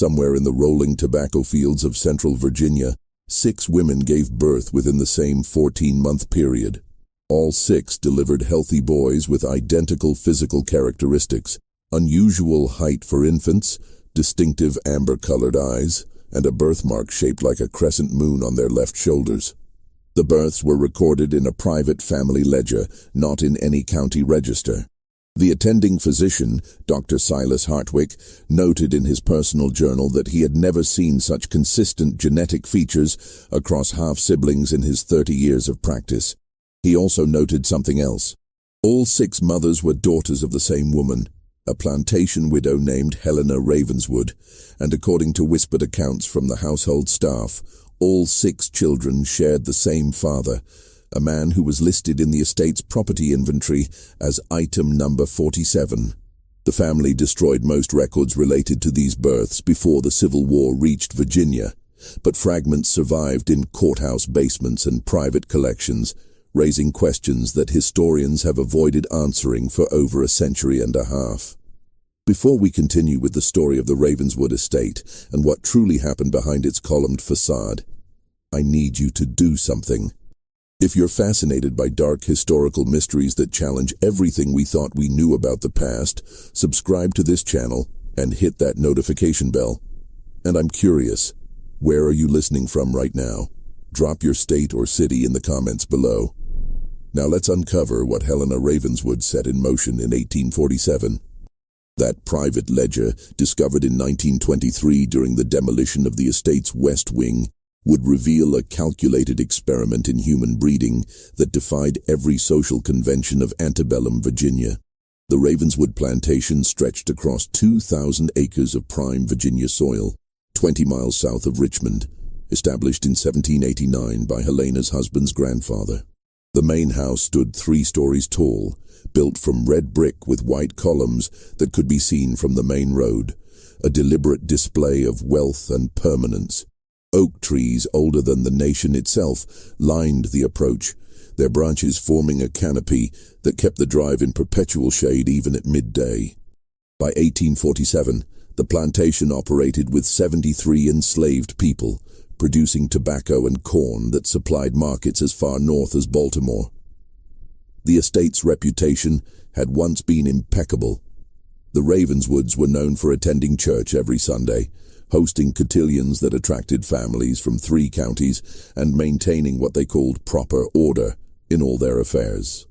Somewhere in the rolling tobacco fields of central Virginia, 6 women gave birth within the same 14-month period. All 6 delivered healthy boys with identical physical characteristics: unusual height for infants, distinctive amber-colored eyes, and a birthmark shaped like a crescent moon on their left shoulders. The births were recorded in a private family ledger, not in any county register. The attending physician, Dr. Silus Hartwick, noted in his personal journal that he had never seen such consistent genetic features across half-siblings in his 30 years of practice. He also noted something else. All 6 mothers were daughters of the same woman, a plantation widow named Helena Ravenswood, and according to whispered accounts from the household staff, all 6 children shared the same father, a man who was listed in the estate's property inventory as item number 47. The family destroyed most records related to these births before the Civil War reached Virginia, but fragments survived in courthouse basements and private collections, raising questions that historians have avoided answering for over a century and a half. Before we continue with the story of the Ravenswood Estate and what truly happened behind its columned facade, I need you to do something. If you're fascinated by dark historical mysteries that challenge everything we thought we knew about the past, subscribe to this channel and hit that notification bell. And I'm curious, where are you listening from right now? Drop your state or city in the comments below. Now let's uncover what Helena Ravenswood set in motion in 1847. That private ledger, discovered in 1923 during the demolition of the estate's west wing, would reveal a calculated experiment in human breeding that defied every social convention of antebellum Virginia. The Ravenswood plantation stretched across 2,000 acres of prime Virginia soil, 20 miles south of Richmond, established in 1789 by Helena's husband's grandfather. The main house stood 3 stories tall, built from red brick with white columns that could be seen from the main road, a deliberate display of wealth and permanence. Oak trees older than the nation itself lined the approach, their branches forming a canopy that kept the drive in perpetual shade even at midday. By 1847, the plantation operated with 73 enslaved people, producing tobacco and corn that supplied markets as far north as Baltimore. The estate's reputation had once been impeccable. The Ravenswoods were known for attending church every Sunday, hosting cotillions that attracted families from 3 counties and maintaining what they called proper order in all their affairs.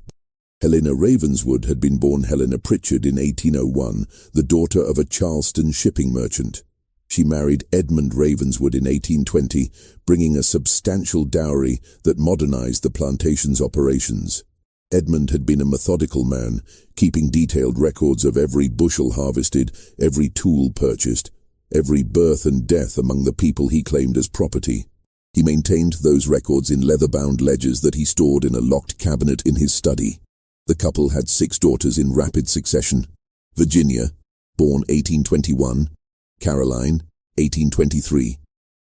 Helena Ravenswood had been born Helena Pritchard in 1801, the daughter of a Charleston shipping merchant. She married Edmund Ravenswood in 1820, bringing a substantial dowry that modernized the plantation's operations. Edmund had been a methodical man, keeping detailed records of every bushel harvested, every tool purchased, every birth and death among the people he claimed as property. He maintained those records in leather-bound ledgers that he stored in a locked cabinet in his study. The couple had 6 daughters in rapid succession: Virginia, born 1821, Caroline, 1823,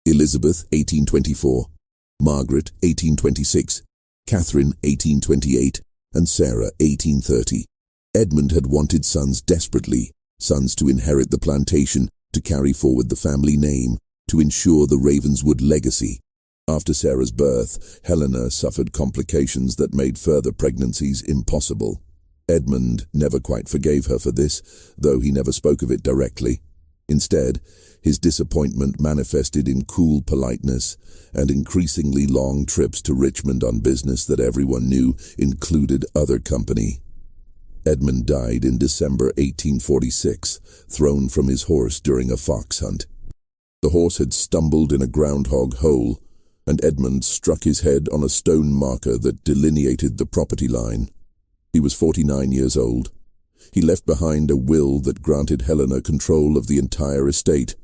Elizabeth, 1824, Margaret, 1826, Catherine, 1828, and Sarah, 1830. Edmund had wanted sons desperately, sons to inherit the plantation, to carry forward the family name, to ensure the Ravenswood legacy. After Sarah's birth, Helena suffered complications that made further pregnancies impossible. Edmund never quite forgave her for this, though he never spoke of it directly. Instead, his disappointment manifested in cool politeness and increasingly long trips to Richmond on business that everyone knew included other company. Edmund died in December 1846, thrown from his horse during a fox hunt. The horse had stumbled in a groundhog hole, and Edmund struck his head on a stone marker that delineated the property line. He was 49 years old. He left behind a will that granted Helena control of the entire estate,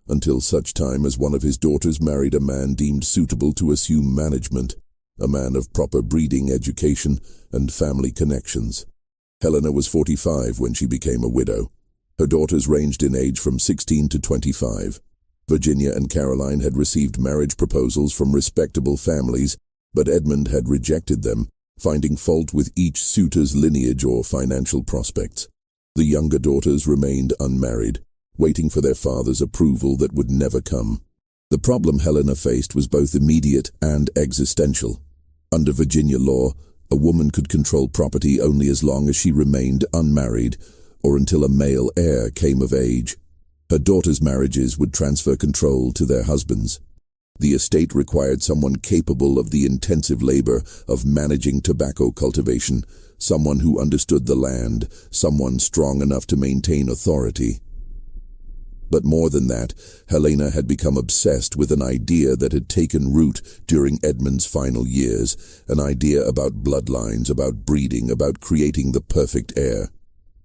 until such time as one of his daughters married a man deemed suitable to assume management, a man of proper breeding, education, and family connections. Helena was 45 when she became a widow. Her daughters ranged in age from 16 to 25. Virginia and Caroline had received marriage proposals from respectable families, but Edmund had rejected them, finding fault with each suitor's lineage or financial prospects. The younger daughters remained unmarried, waiting for their father's approval that would never come. The problem Helena faced was both immediate and existential. Under Virginia law, a woman could control property only as long as she remained unmarried or until a male heir came of age. Her daughters' marriages would transfer control to their husbands. The estate required someone capable of the intensive labor of managing tobacco cultivation, someone who understood the land, someone strong enough to maintain authority. But more than that, Helena had become obsessed with an idea that had taken root during Edmund's final years, an idea about bloodlines, about breeding, about creating the perfect heir.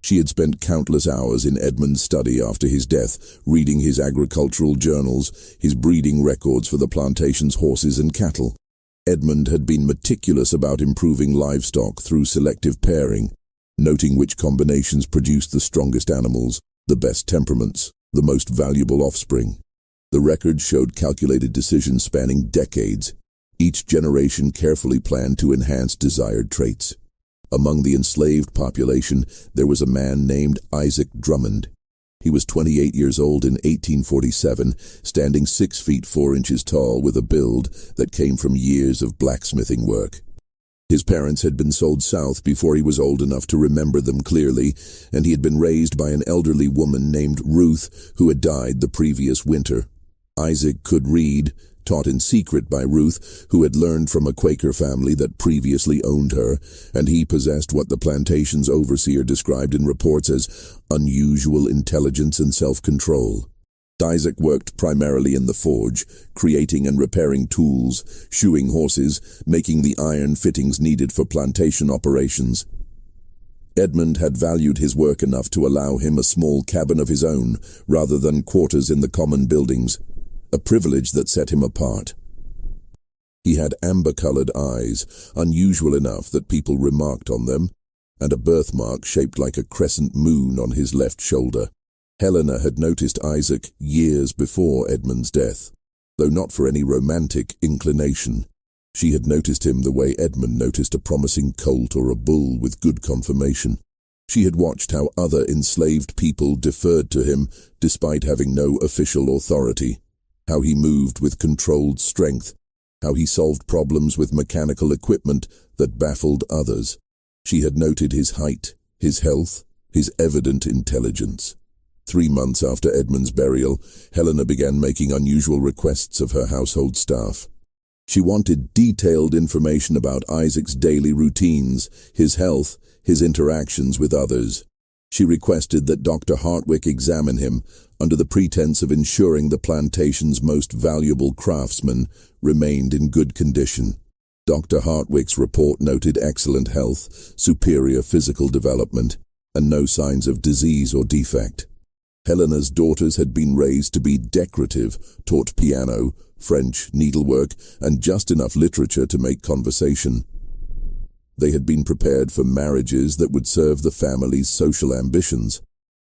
She had spent countless hours in Edmund's study after his death, reading his agricultural journals, his breeding records for the plantation's horses and cattle. Edmund had been meticulous about improving livestock through selective pairing, noting which combinations produced the strongest animals, the best temperaments, the most valuable offspring. The records showed calculated decisions spanning decades. Each generation carefully planned to enhance desired traits. Among the enslaved population, there was a man named Isaac Drummond. He was 28 years old in 1847, standing 6 feet 4 inches tall with a build that came from years of blacksmithing work. His parents had been sold south before he was old enough to remember them clearly, and he had been raised by an elderly woman named Ruth who had died the previous winter. Isaac could read, taught in secret by Ruth, who had learned from a Quaker family that previously owned her, and he possessed what the plantation's overseer described in reports as unusual intelligence and self-control. Isaac worked primarily in the forge, creating and repairing tools, shoeing horses, making the iron fittings needed for plantation operations. Edmund had valued his work enough to allow him a small cabin of his own, rather than quarters in the common buildings, a privilege that set him apart. He had amber-colored eyes, unusual enough that people remarked on them, and a birthmark shaped like a crescent moon on his left shoulder. Helena had noticed Isaac years before Edmund's death, though not for any romantic inclination. She had noticed him the way Edmund noticed a promising colt or a bull with good conformation. She had watched how other enslaved people deferred to him despite having no official authority, how he moved with controlled strength, how he solved problems with mechanical equipment that baffled others. She had noted his height, his health, his evident intelligence. 3 months after Edmund's burial, Helena began making unusual requests of her household staff. She wanted detailed information about Isaac's daily routines, his health, his interactions with others. She requested that Dr. Hartwick examine him under the pretense of ensuring the plantation's most valuable craftsman remained in good condition. Dr. Hartwick's report noted excellent health, superior physical development, and no signs of disease or defect. Helena's daughters had been raised to be decorative, taught piano, French, needlework, and just enough literature to make conversation. They had been prepared for marriages that would serve the family's social ambitions,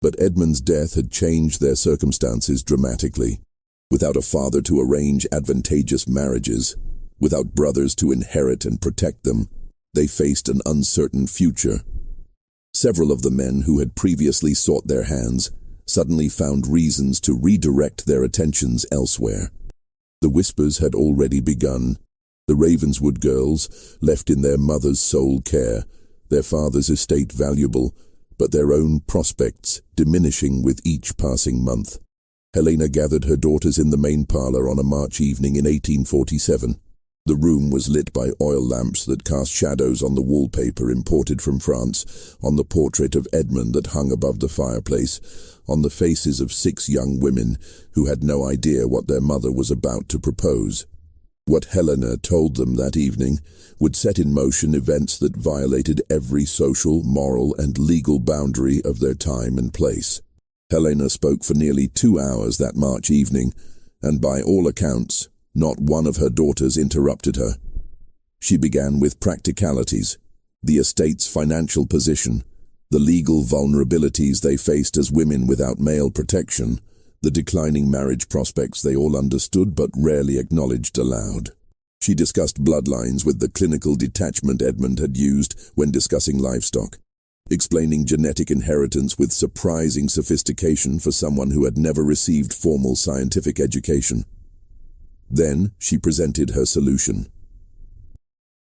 but Edmund's death had changed their circumstances dramatically. Without a father to arrange advantageous marriages, without brothers to inherit and protect them, they faced an uncertain future. Several of the men who had previously sought their hands suddenly found reasons to redirect their attentions elsewhere. The whispers had already begun. The Ravenswood girls, left in their mother's sole care, their father's estate valuable, but their own prospects diminishing with each passing month. Helena gathered her daughters in the main parlor on a March evening in 1847. The room was lit by oil lamps that cast shadows on the wallpaper imported from France, on the portrait of Edmund that hung above the fireplace, on the faces of 6 young women who had no idea what their mother was about to propose. What Helena told them that evening would set in motion events that violated every social, moral, and legal boundary of their time and place. Helena spoke for nearly 2 hours that March evening, and by all accounts, not one of her daughters interrupted her. She began with practicalities, the estate's financial position, the legal vulnerabilities they faced as women without male protection, the declining marriage prospects they all understood but rarely acknowledged aloud. She discussed bloodlines with the clinical detachment Edmund had used when discussing livestock. explaining genetic inheritance with surprising sophistication for someone who had never received formal scientific education. Then she presented her solution.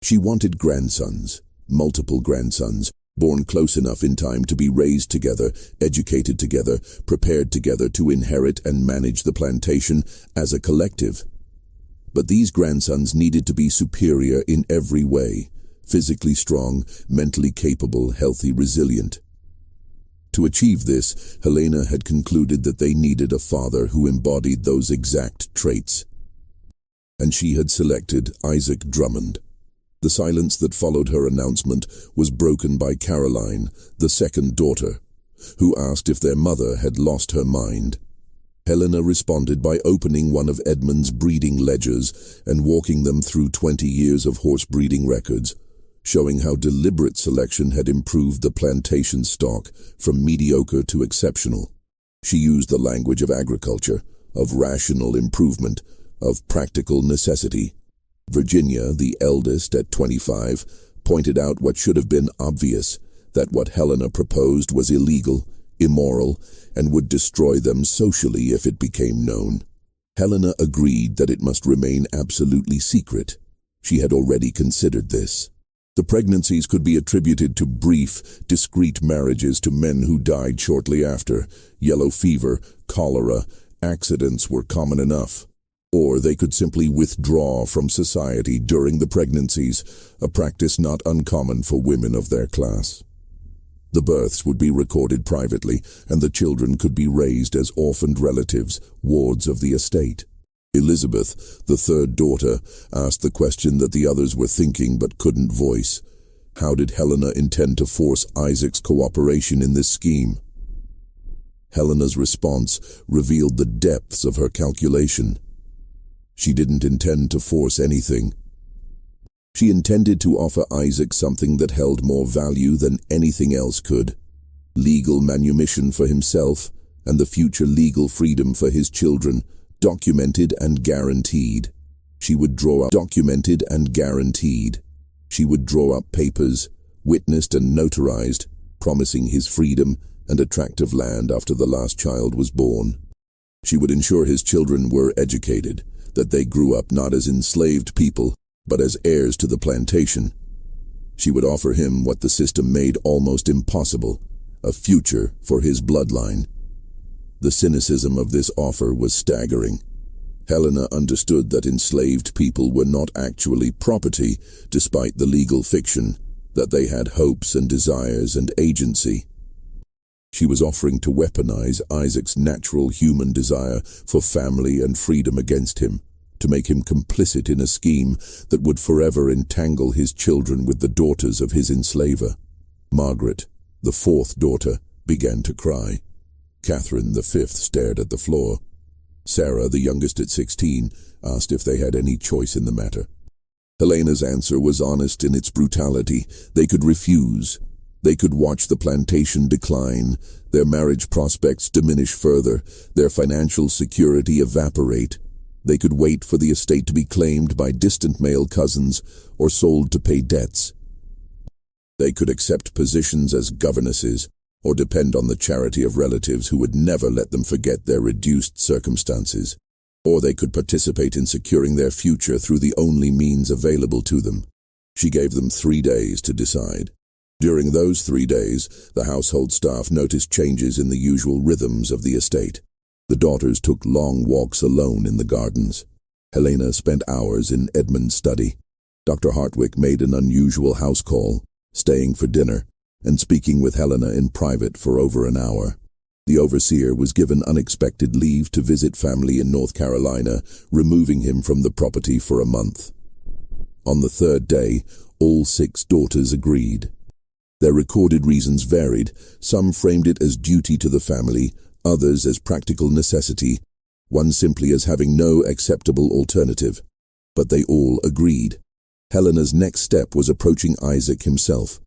She wanted grandsons, multiple grandsons, born close enough in time to be raised together, educated together, prepared together to inherit and manage the plantation as a collective. But these grandsons needed to be superior in every way, physically strong, mentally capable, healthy, resilient. To achieve this, Helena had concluded that they needed a father who embodied those exact traits. And she had selected Isaac Drummond. The silence that followed her announcement was broken by Caroline, the second daughter, who asked if their mother had lost her mind. Helena responded by opening one of Edmund's breeding ledgers and walking them through 20 years of horse breeding records, showing how deliberate selection had improved the plantation stock from mediocre to exceptional. She used the language of agriculture, of rational improvement, of practical necessity. Virginia, the eldest at 25, pointed out what should have been obvious, that what Helena proposed was illegal, immoral, and would destroy them socially if it became known. Helena agreed that it must remain absolutely secret. She had already considered this. The pregnancies could be attributed to brief, discreet marriages to men who died shortly after. Yellow fever, cholera, accidents were common enough. Or they could simply withdraw from society during the pregnancies, a practice not uncommon for women of their class. The births would be recorded privately, and the children could be raised as orphaned relatives, wards of the estate. Elizabeth, the third daughter, asked the question that the others were thinking but couldn't voice. How did Helena intend to force Isaac's cooperation in this scheme? Helena's response revealed the depths of her calculation. She didn't intend to force anything. She intended to offer Isaac something that held more value than anything else could: legal manumission for himself and the future legal freedom for his children, documented and guaranteed. She would draw up papers, witnessed and notarized, promising his freedom and a tract of land after the last child was born. She would ensure his children were educated, that they grew up not as enslaved people, but as heirs to the plantation. She would offer him what the system made almost impossible: a future for his bloodline. The cynicism of this offer was staggering. Helena understood that enslaved people were not actually property, despite the legal fiction, that they had hopes and desires and agency. She was offering to weaponize Isaac's natural human desire for family and freedom against him, to make him complicit in a scheme that would forever entangle his children with the daughters of his enslaver. Margaret, the fourth daughter, began to cry. Catherine, the fifth, stared at the floor. Sarah, the youngest at 16, asked if they had any choice in the matter. Helena's answer was honest in its brutality. They could refuse. They could watch the plantation decline, their marriage prospects diminish further, their financial security evaporate. They could wait for the estate to be claimed by distant male cousins or sold to pay debts. They could accept positions as governesses or depend on the charity of relatives who would never let them forget their reduced circumstances. Or they could participate in securing their future through the only means available to them. She gave them 3 days to decide. During those 3 days, the household staff noticed changes in the usual rhythms of the estate. The daughters took long walks alone in the gardens. Helena spent hours in Edmund's study. Dr. Hartwick made an unusual house call, staying for dinner, and speaking with Helena in private for over an hour. The overseer was given unexpected leave to visit family in North Carolina, removing him from the property for a month. On the 3rd day, all 6 daughters agreed. Their recorded reasons varied. Some framed it as duty to the family, others as practical necessity, one simply as having no acceptable alternative. But they all agreed. Helena's next step was approaching Isaac himself.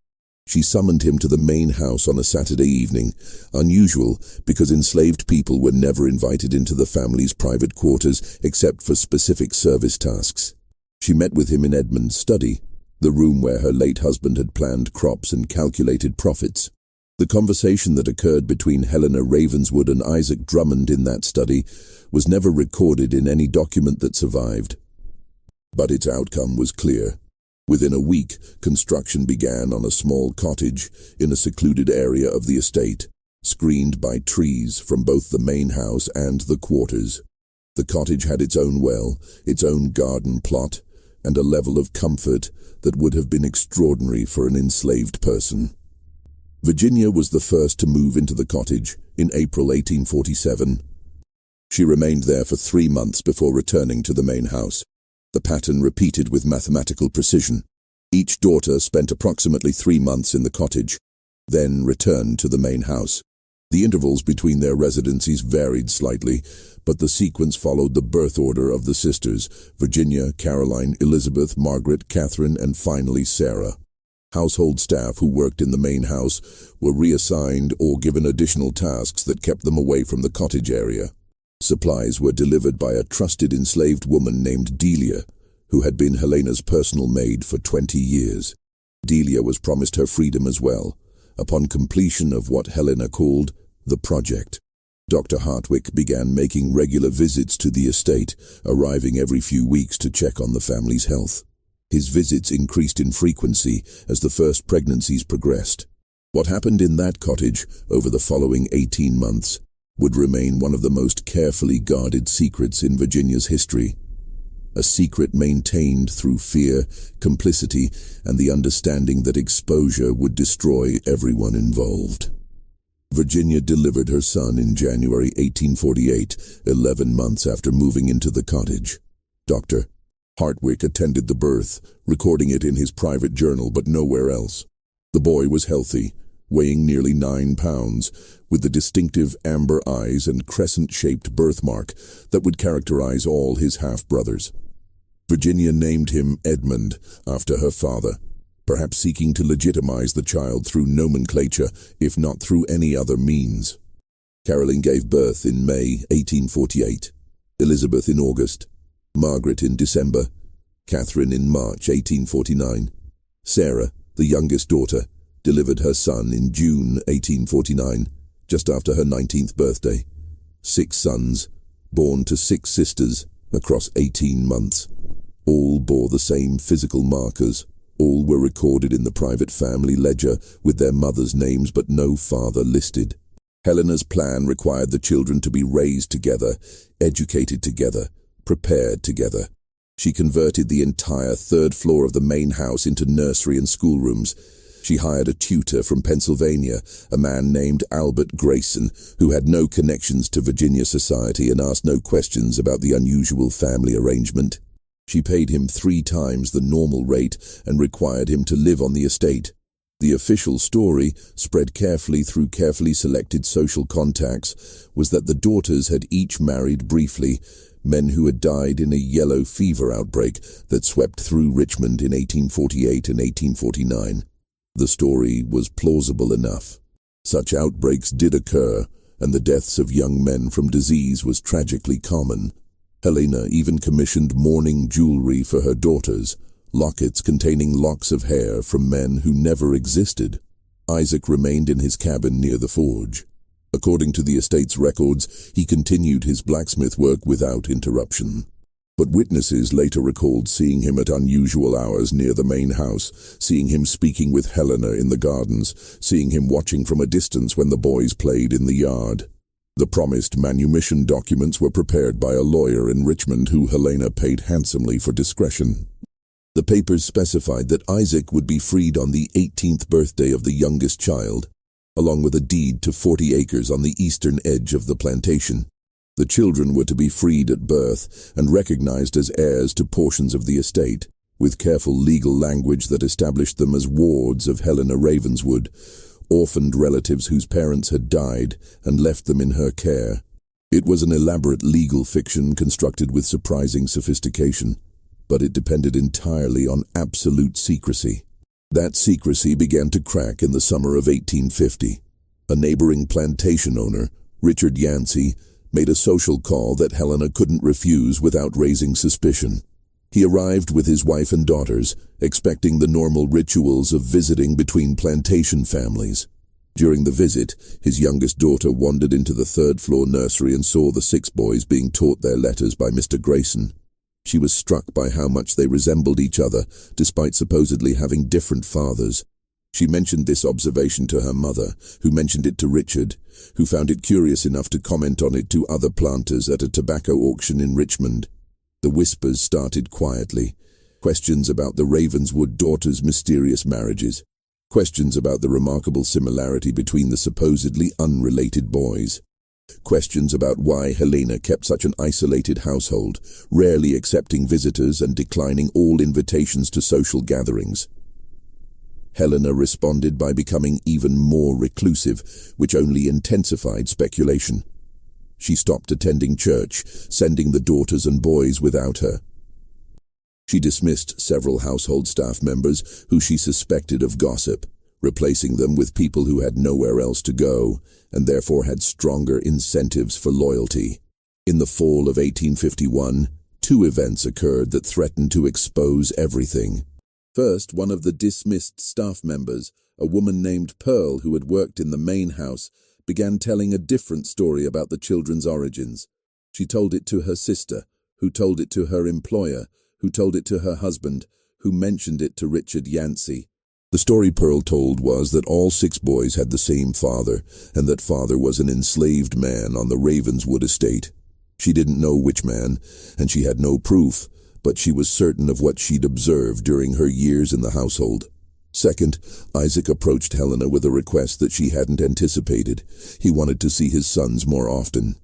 She summoned him to the main house on a Saturday evening, unusual because enslaved people were never invited into the family's private quarters except for specific service tasks. She met with him in Edmund's study, the room where her late husband had planned crops and calculated profits. The conversation that occurred between Helena Ravenswood and Isaac Drummond in that study was never recorded in any document that survived. But its outcome was clear. Within a week, construction began on a small cottage in a secluded area of the estate, screened by trees from both the main house and the quarters. The cottage had its own well, its own garden plot, and a level of comfort that would have been extraordinary for an enslaved person. Virginia was the first to move into the cottage in April 1847. She remained there for 3 months before returning to the main house. The pattern repeated with mathematical precision. Each daughter spent approximately 3 months in the cottage, then returned to the main house. The intervals between their residencies varied slightly, but the sequence followed the birth order of the sisters: Virginia, Caroline, Elizabeth, Margaret, Catherine, and finally Sarah. Household staff who worked in the main house were reassigned or given additional tasks that kept them away from the cottage area. Supplies were delivered by a trusted enslaved woman named Delia, who had been Helena's personal maid for 20 years. Delia was promised her freedom as well, upon completion of what Helena called the project. Dr. Hartwick began making regular visits to the estate, arriving every few weeks to check on the family's health. His visits increased in frequency as the first pregnancies progressed. What happened in that cottage over the following 18 months would remain one of the most carefully guarded secrets in Virginia's history. A secret maintained through fear, complicity, and the understanding that exposure would destroy everyone involved. Virginia delivered her son in January 1848, 11 months after moving into the cottage. Dr. Hartwick attended the birth, recording it in his private journal but nowhere else. The boy was healthy, weighing nearly 9 pounds, with the distinctive amber eyes and crescent-shaped birthmark that would characterize all his half-brothers. Virginia named him Edmund, after her father, perhaps seeking to legitimize the child through nomenclature, if not through any other means. Caroline gave birth in May 1848, Elizabeth in August, Margaret in December, Catherine in March 1849. Sarah, the youngest daughter, delivered her son in June 1849, just after her 19th birthday. 6 sons, born to 6 sisters, across 18 months. All bore the same physical markers. All were recorded in the private family ledger with their mothers' names but no father listed. Helena's plan required the children to be raised together, educated together, prepared together. She converted the entire 3rd floor of the main house into nursery and schoolrooms. She hired a tutor from Pennsylvania, a man named Albert Grayson, who had no connections to Virginia society and asked no questions about the unusual family arrangement. She paid him 3 times the normal rate and required him to live on the estate. The official story, spread carefully through carefully selected social contacts, was that the daughters had each married briefly, men who had died in a yellow fever outbreak that swept through Richmond in 1848 and 1849. The story was plausible enough. Such outbreaks did occur, and the deaths of young men from disease was tragically common. Helena even commissioned mourning jewelry for her daughters, lockets containing locks of hair from men who never existed. Isaac remained in his cabin near the forge. According to the estate's records, he continued his blacksmith work without interruption. But witnesses later recalled seeing him at unusual hours near the main house, seeing him speaking with Helena in the gardens, seeing him watching from a distance when the boys played in the yard. The promised manumission documents were prepared by a lawyer in Richmond who Helena paid handsomely for discretion. The papers specified that Isaac would be freed on the 18th birthday of the youngest child, along with a deed to 40 acres on the eastern edge of the plantation. The children were to be freed at birth and recognized as heirs to portions of the estate, with careful legal language that established them as wards of Helena Ravenswood, orphaned relatives whose parents had died and left them in her care. It was an elaborate legal fiction constructed with surprising sophistication, but it depended entirely on absolute secrecy. That secrecy began to crack in the summer of 1850. A neighboring plantation owner, Richard Yancey, made a social call that Helena couldn't refuse without raising suspicion. He arrived with his wife and daughters, expecting the normal rituals of visiting between plantation families. During the visit, his youngest daughter wandered into the third-floor nursery and saw the 6 boys being taught their letters by Mr. Grayson. She was struck by how much they resembled each other, despite supposedly having different fathers. She mentioned this observation to her mother, who mentioned it to Richard, who found it curious enough to comment on it to other planters at a tobacco auction in Richmond. The whispers started quietly. Questions about the Ravenswood daughters' mysterious marriages. Questions about the remarkable similarity between the supposedly unrelated boys. Questions about why Helena kept such an isolated household, rarely accepting visitors and declining all invitations to social gatherings. Helena responded by becoming even more reclusive, which only intensified speculation. She stopped attending church, sending the daughters and boys without her. She dismissed several household staff members who she suspected of gossip, replacing them with people who had nowhere else to go, and therefore had stronger incentives for loyalty. In the fall of 1851, 2 events occurred that threatened to expose everything. First, one of the dismissed staff members, a woman named Pearl who had worked in the main house, began telling a different story about the children's origins. She told it to her sister, who told it to her employer, who told it to her husband, who mentioned it to Richard Yancey. The story Pearl told was that all 6 boys had the same father, and that father was an enslaved man on the Ravenswood Estate. She didn't know which man, and she had no proof, but she was certain of what she'd observed during her years in the household. Second, Isaac approached Helena with a request that she hadn't anticipated. He wanted to see his sons more often.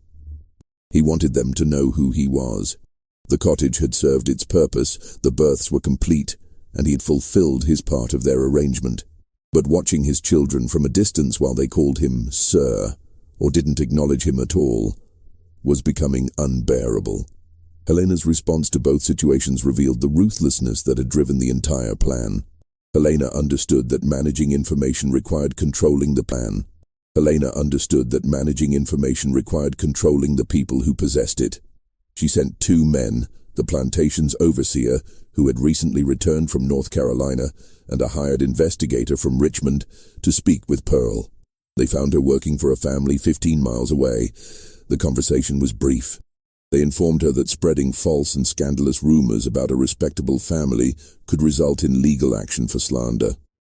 He wanted them to know who he was. The cottage had served its purpose, the births were complete, and he had fulfilled his part of their arrangement. But watching his children from a distance while they called him Sir, or didn't acknowledge him at all, was becoming unbearable. Helena's response to both situations revealed the ruthlessness that had driven the entire plan. Helena understood that managing information required controlling the plan. Helena understood that managing information required controlling the people who possessed it. She sent 2 men, the plantation's overseer, who had recently returned from North Carolina, and a hired investigator from Richmond, to speak with Pearl. They found her working for a family 15 miles away. The conversation was brief. They informed her that spreading false and scandalous rumors about a respectable family could result in legal action for slander.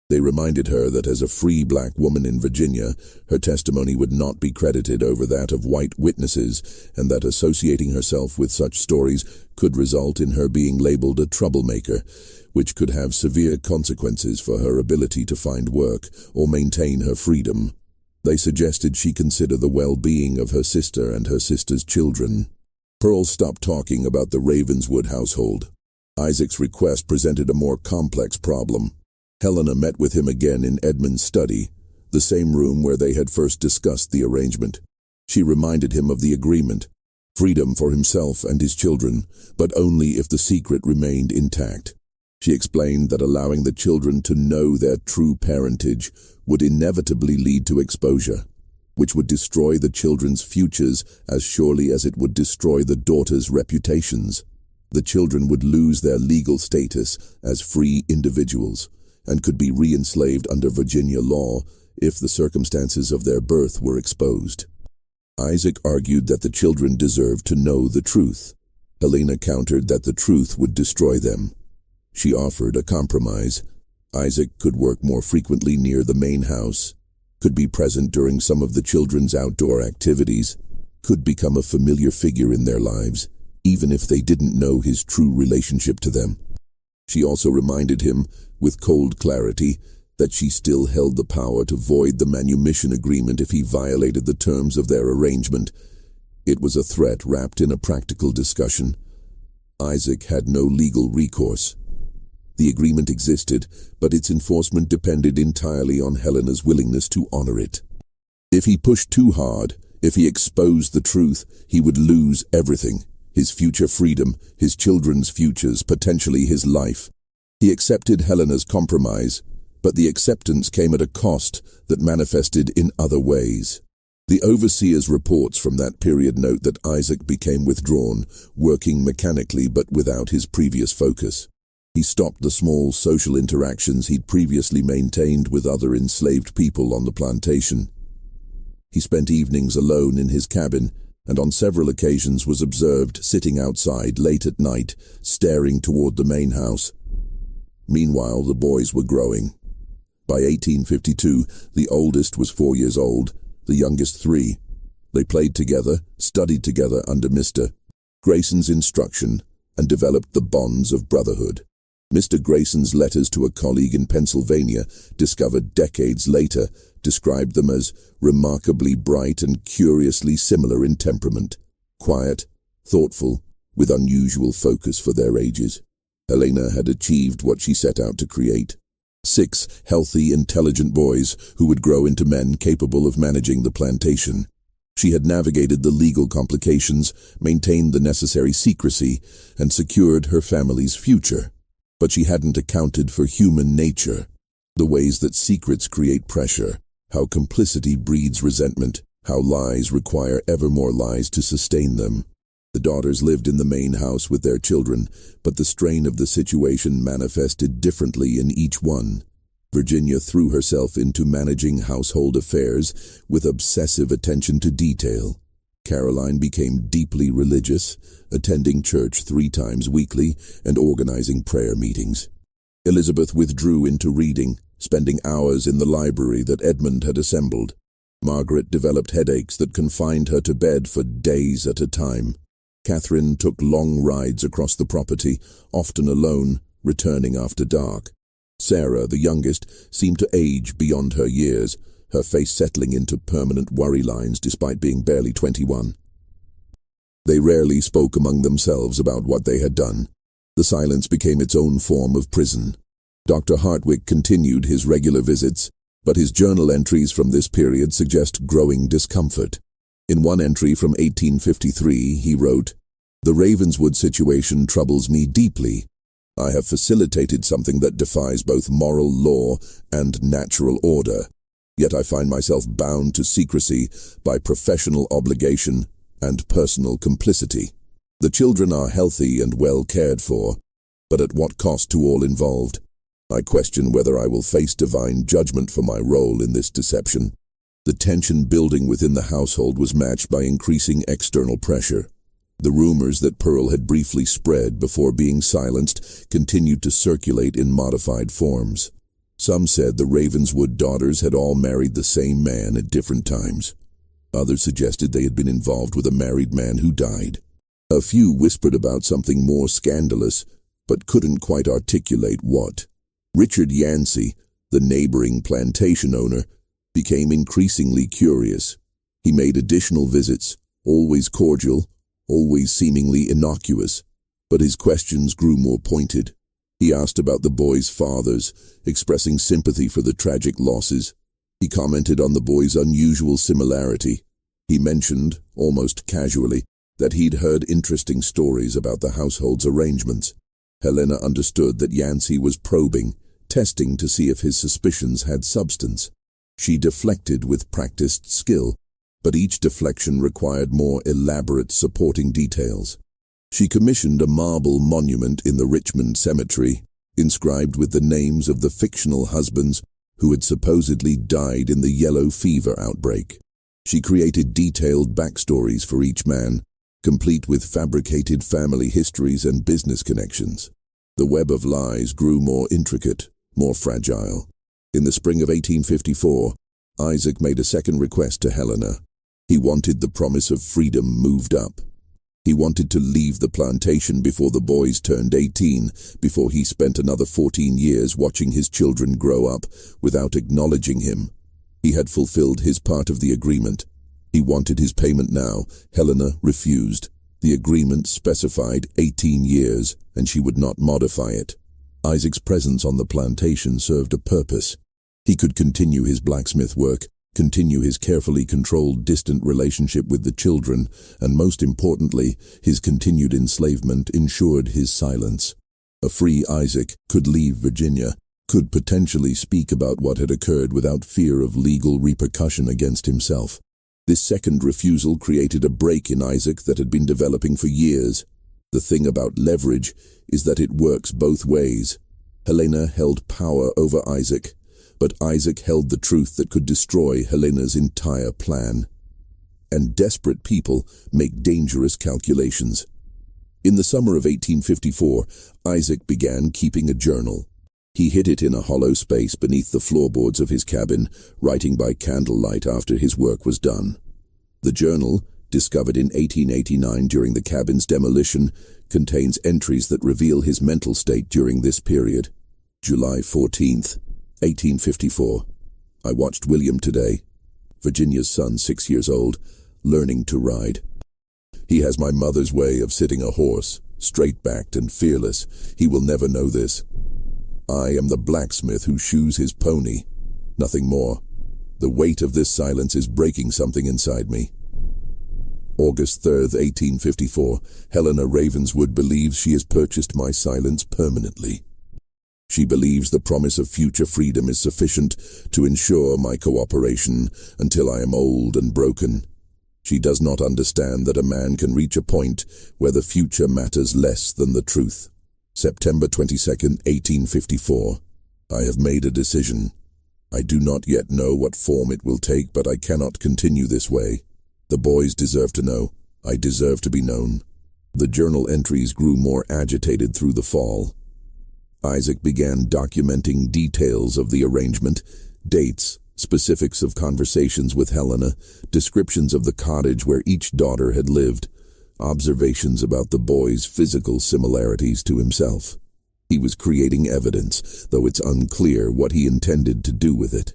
They reminded her that as a free black woman in Virginia, her testimony would not be credited over that of white witnesses, and that associating herself with such stories could result in her being labeled a troublemaker, which could have severe consequences for her ability to find work or maintain her freedom. They suggested she consider the well-being of her sister and her sister's children. Pearl stopped talking about the Ravenswood household. Isaac's request presented a more complex problem. Helena met with him again in Edmund's study, the same room where they had first discussed the arrangement. She reminded him of the agreement: freedom for himself and his children, but only if the secret remained intact. She explained that allowing the children to know their true parentage would inevitably lead to exposure, which would destroy the children's futures as surely as it would destroy the daughters' reputations. The children would lose their legal status as free individuals, and could be re-enslaved under Virginia law if the circumstances of their birth were exposed. Isaac argued that the children deserved to know the truth. Helena countered that the truth would destroy them. She offered a compromise. Isaac could work more frequently near the main house, could be present during some of the children's outdoor activities, could become a familiar figure in their lives, even if they didn't know his true relationship to them. She also reminded him, with cold clarity, that she still held the power to void the manumission agreement if he violated the terms of their arrangement. It was a threat wrapped in a practical discussion. Isaac had no legal recourse. The agreement existed, but its enforcement depended entirely on Helena's willingness to honor it. If he pushed too hard, if he exposed the truth, he would lose everything: his future freedom, his children's futures, potentially his life. He accepted Helena's compromise, but the acceptance came at a cost that manifested in other ways. The overseer's reports from that period note that Isaac became withdrawn, working mechanically but without his previous focus. He stopped the small social interactions he'd previously maintained with other enslaved people on the plantation. He spent evenings alone in his cabin, and on several occasions was observed sitting outside late at night, staring toward the main house. Meanwhile, the boys were growing. By 1852, the oldest was 4 years old, the youngest 3. They played together, studied together under Mr. Grayson's instruction, and developed the bonds of brotherhood. Mr. Grayson's letters to a colleague in Pennsylvania, discovered decades later, described them as remarkably bright and curiously similar in temperament, quiet, thoughtful, with unusual focus for their ages. Helena had achieved what she set out to create. 6 healthy, intelligent boys who would grow into men capable of managing the plantation. She had navigated the legal complications, maintained the necessary secrecy, and secured her family's future. But she hadn't accounted for human nature, the ways that secrets create pressure, how complicity breeds resentment, how lies require ever more lies to sustain them. The daughters lived in the main house with their children, but the strain of the situation manifested differently in each one. Virginia threw herself into managing household affairs with obsessive attention to detail. Caroline became deeply religious, attending church 3 times weekly and organizing prayer meetings. Elizabeth withdrew into reading, spending hours in the library that Edmund had assembled. Margaret developed headaches that confined her to bed for days at a time. Catherine took long rides across the property, often alone, returning after dark. Sarah, the youngest, seemed to age beyond her years, her face settling into permanent worry lines despite being barely 21. They rarely spoke among themselves about what they had done. The silence became its own form of prison. Dr. Hartwick continued his regular visits, but his journal entries from this period suggest growing discomfort. In one entry from 1853, he wrote, "The Ravenswood situation troubles me deeply. I have facilitated something that defies both moral law and natural order. Yet I find myself bound to secrecy by professional obligation and personal complicity. The children are healthy and well cared for, but at what cost to all involved? I question whether I will face divine judgment for my role in this deception." The tension building within the household was matched by increasing external pressure. The rumors that Pearl had briefly spread before being silenced continued to circulate in modified forms. Some said the Ravenswood daughters had all married the same man at different times. Others suggested they had been involved with a married man who died. A few whispered about something more scandalous, but couldn't quite articulate what. Richard Yancey, the neighboring plantation owner, became increasingly curious. He made additional visits, always cordial, always seemingly innocuous, but his questions grew more pointed. He asked about the boys' fathers, expressing sympathy for the tragic losses. He commented on the boys' unusual similarity. He mentioned, almost casually, that he'd heard interesting stories about the household's arrangements. Helena understood that Yancey was probing, testing to see if his suspicions had substance. She deflected with practiced skill, but each deflection required more elaborate supporting details. She commissioned a marble monument in the Richmond Cemetery, inscribed with the names of the fictional husbands who had supposedly died in the yellow fever outbreak. She created detailed backstories for each man, complete with fabricated family histories and business connections. The web of lies grew more intricate, more fragile. In the spring of 1854, Isaac made a second request to Helena. He wanted the promise of freedom moved up. He wanted to leave the plantation before the boys turned 18, before he spent another 14 years watching his children grow up without acknowledging him. He had fulfilled his part of the agreement. He wanted his payment now. Helena refused. The agreement specified 18 years, and she would not modify it. Isaac's presence on the plantation served a purpose. He could continue his blacksmith work, continue his carefully controlled distant relationship with the children, and most importantly, his continued enslavement ensured his silence. A free Isaac could leave Virginia, could potentially speak about what had occurred without fear of legal repercussion against himself. This second refusal created a break in Isaac that had been developing for years. The thing about leverage is that it works both ways. Helena held power over Isaac, but Isaac held the truth that could destroy Helena's entire plan. And desperate people make dangerous calculations. In the summer of 1854, Isaac began keeping a journal. He hid it in a hollow space beneath the floorboards of his cabin, writing by candlelight after his work was done. The journal, discovered in 1889 during the cabin's demolition, contains entries that reveal his mental state during this period. July 14th, 1854. I watched William today, Virginia's son, 6 years old, learning to ride. He has my mother's way of sitting a horse, straight-backed and fearless. He will never know this. I am the blacksmith who shoes his pony, nothing more. The weight of this silence is breaking something inside me. August 3rd, 1854. Helena Ravenswood believes she has purchased my silence permanently. She believes the promise of future freedom is sufficient to ensure my cooperation until I am old and broken. She does not understand that a man can reach a point where the future matters less than the truth. September 22nd, 1854. I have made a decision. I do not yet know what form it will take, but I cannot continue this way. The boys deserve to know. I deserve to be known. The journal entries grew more agitated through the fall. Isaac began documenting details of the arrangement, dates, specifics of conversations with Helena, descriptions of the cottage where each daughter had lived, observations about the boys' physical similarities to himself. He was creating evidence, though it's unclear what he intended to do with it.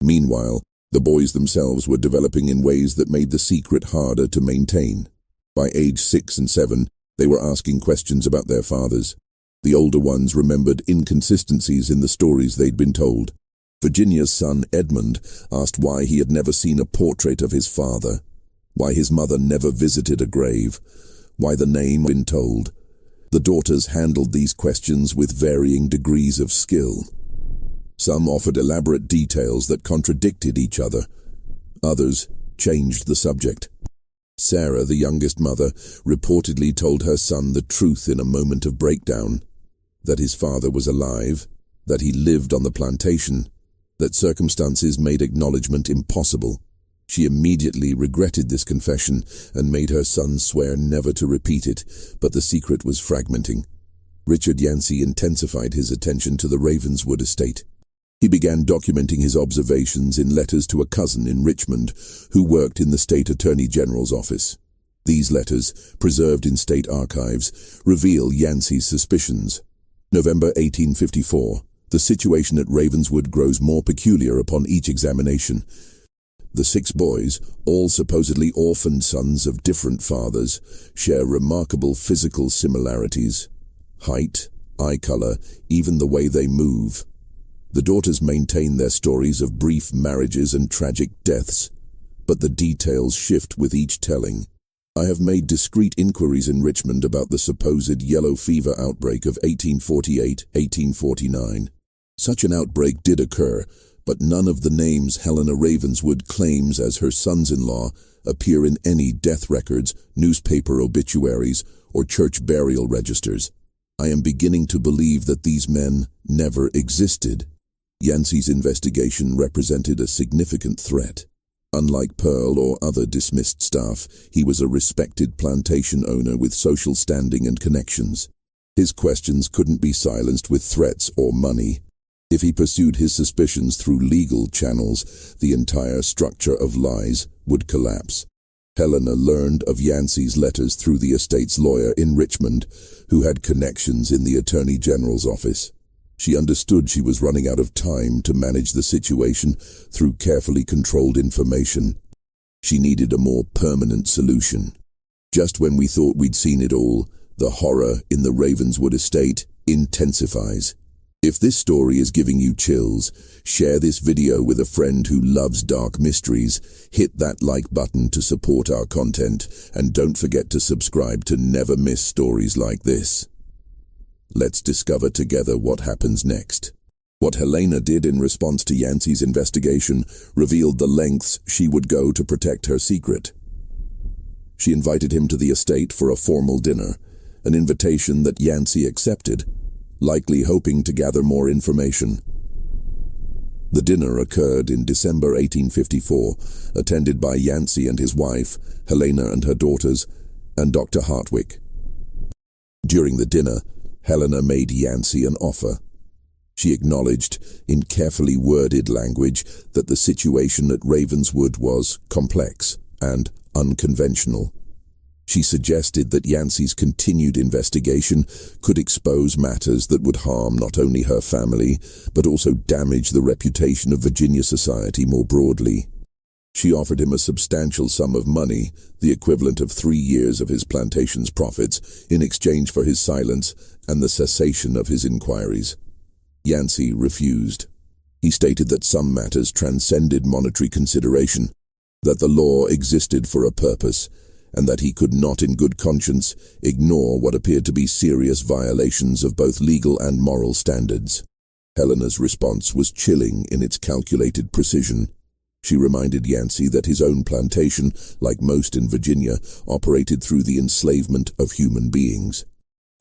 Meanwhile, the boys themselves were developing in ways that made the secret harder to maintain. By age 6 and 7, they were asking questions about their fathers. The older ones remembered inconsistencies in the stories they'd been told. Virginia's son, Edmund, asked why he had never seen a portrait of his father, why his mother never visited a grave, why the name had been told. The daughters handled these questions with varying degrees of skill. Some offered elaborate details that contradicted each other. Others changed the subject. Sarah, the youngest mother, reportedly told her son the truth in a moment of breakdown, that his father was alive, that he lived on the plantation, that circumstances made acknowledgement impossible. She immediately regretted this confession and made her son swear never to repeat it, but the secret was fragmenting. Richard Yancey intensified his attention to the Ravenswood Estate. He began documenting his observations in letters to a cousin in Richmond who worked in the state attorney general's office. These letters, preserved in state archives, reveal Yancey's suspicions. November 1854. The situation at Ravenswood grows more peculiar upon each examination. The 6 boys, all supposedly orphaned sons of different fathers, share remarkable physical similarities. Height, eye color, even the way they move. The daughters maintain their stories of brief marriages and tragic deaths, but the details shift with each telling. I have made discreet inquiries in Richmond about the supposed yellow fever outbreak of 1848-1849. Such an outbreak did occur, but none of the names Helena Ravenswood claims as her sons-in-law appear in any death records, newspaper obituaries, or church burial registers. I am beginning to believe that these men never existed. Yancey's investigation represented a significant threat. Unlike Pearl or other dismissed staff, he was a respected plantation owner with social standing and connections. His questions couldn't be silenced with threats or money. If he pursued his suspicions through legal channels, the entire structure of lies would collapse. Helena learned of Yancey's letters through the estate's lawyer in Richmond, who had connections in the Attorney General's office. She understood she was running out of time to manage the situation through carefully controlled information. She needed a more permanent solution. Just when we thought we'd seen it all, the horror in the Ravenswood Estate intensifies. If this story is giving you chills, share this video with a friend who loves dark mysteries, hit that like button to support our content, and don't forget to subscribe to never miss stories like this. Let's discover together what happens next. What Helena did in response to Yancey's investigation revealed the lengths she would go to protect her secret. She invited him to the estate for a formal dinner, an invitation that Yancey accepted, likely hoping to gather more information. The dinner occurred in December 1854, attended by Yancey and his wife, Helena and her daughters, and Dr. Hartwick. During the dinner, Helena made Yancey an offer. She acknowledged, in carefully worded language, that the situation at Ravenswood was complex and unconventional. She suggested that Yancey's continued investigation could expose matters that would harm not only her family, but also damage the reputation of Virginia society more broadly. She offered him a substantial sum of money, the equivalent of 3 years of his plantation's profits, in exchange for his silence and the cessation of his inquiries. Yancey refused. He stated that some matters transcended monetary consideration, that the law existed for a purpose, and that he could not in good conscience ignore what appeared to be serious violations of both legal and moral standards. Helena's response was chilling in its calculated precision. She reminded Yancey that his own plantation, like most in Virginia, operated through the enslavement of human beings.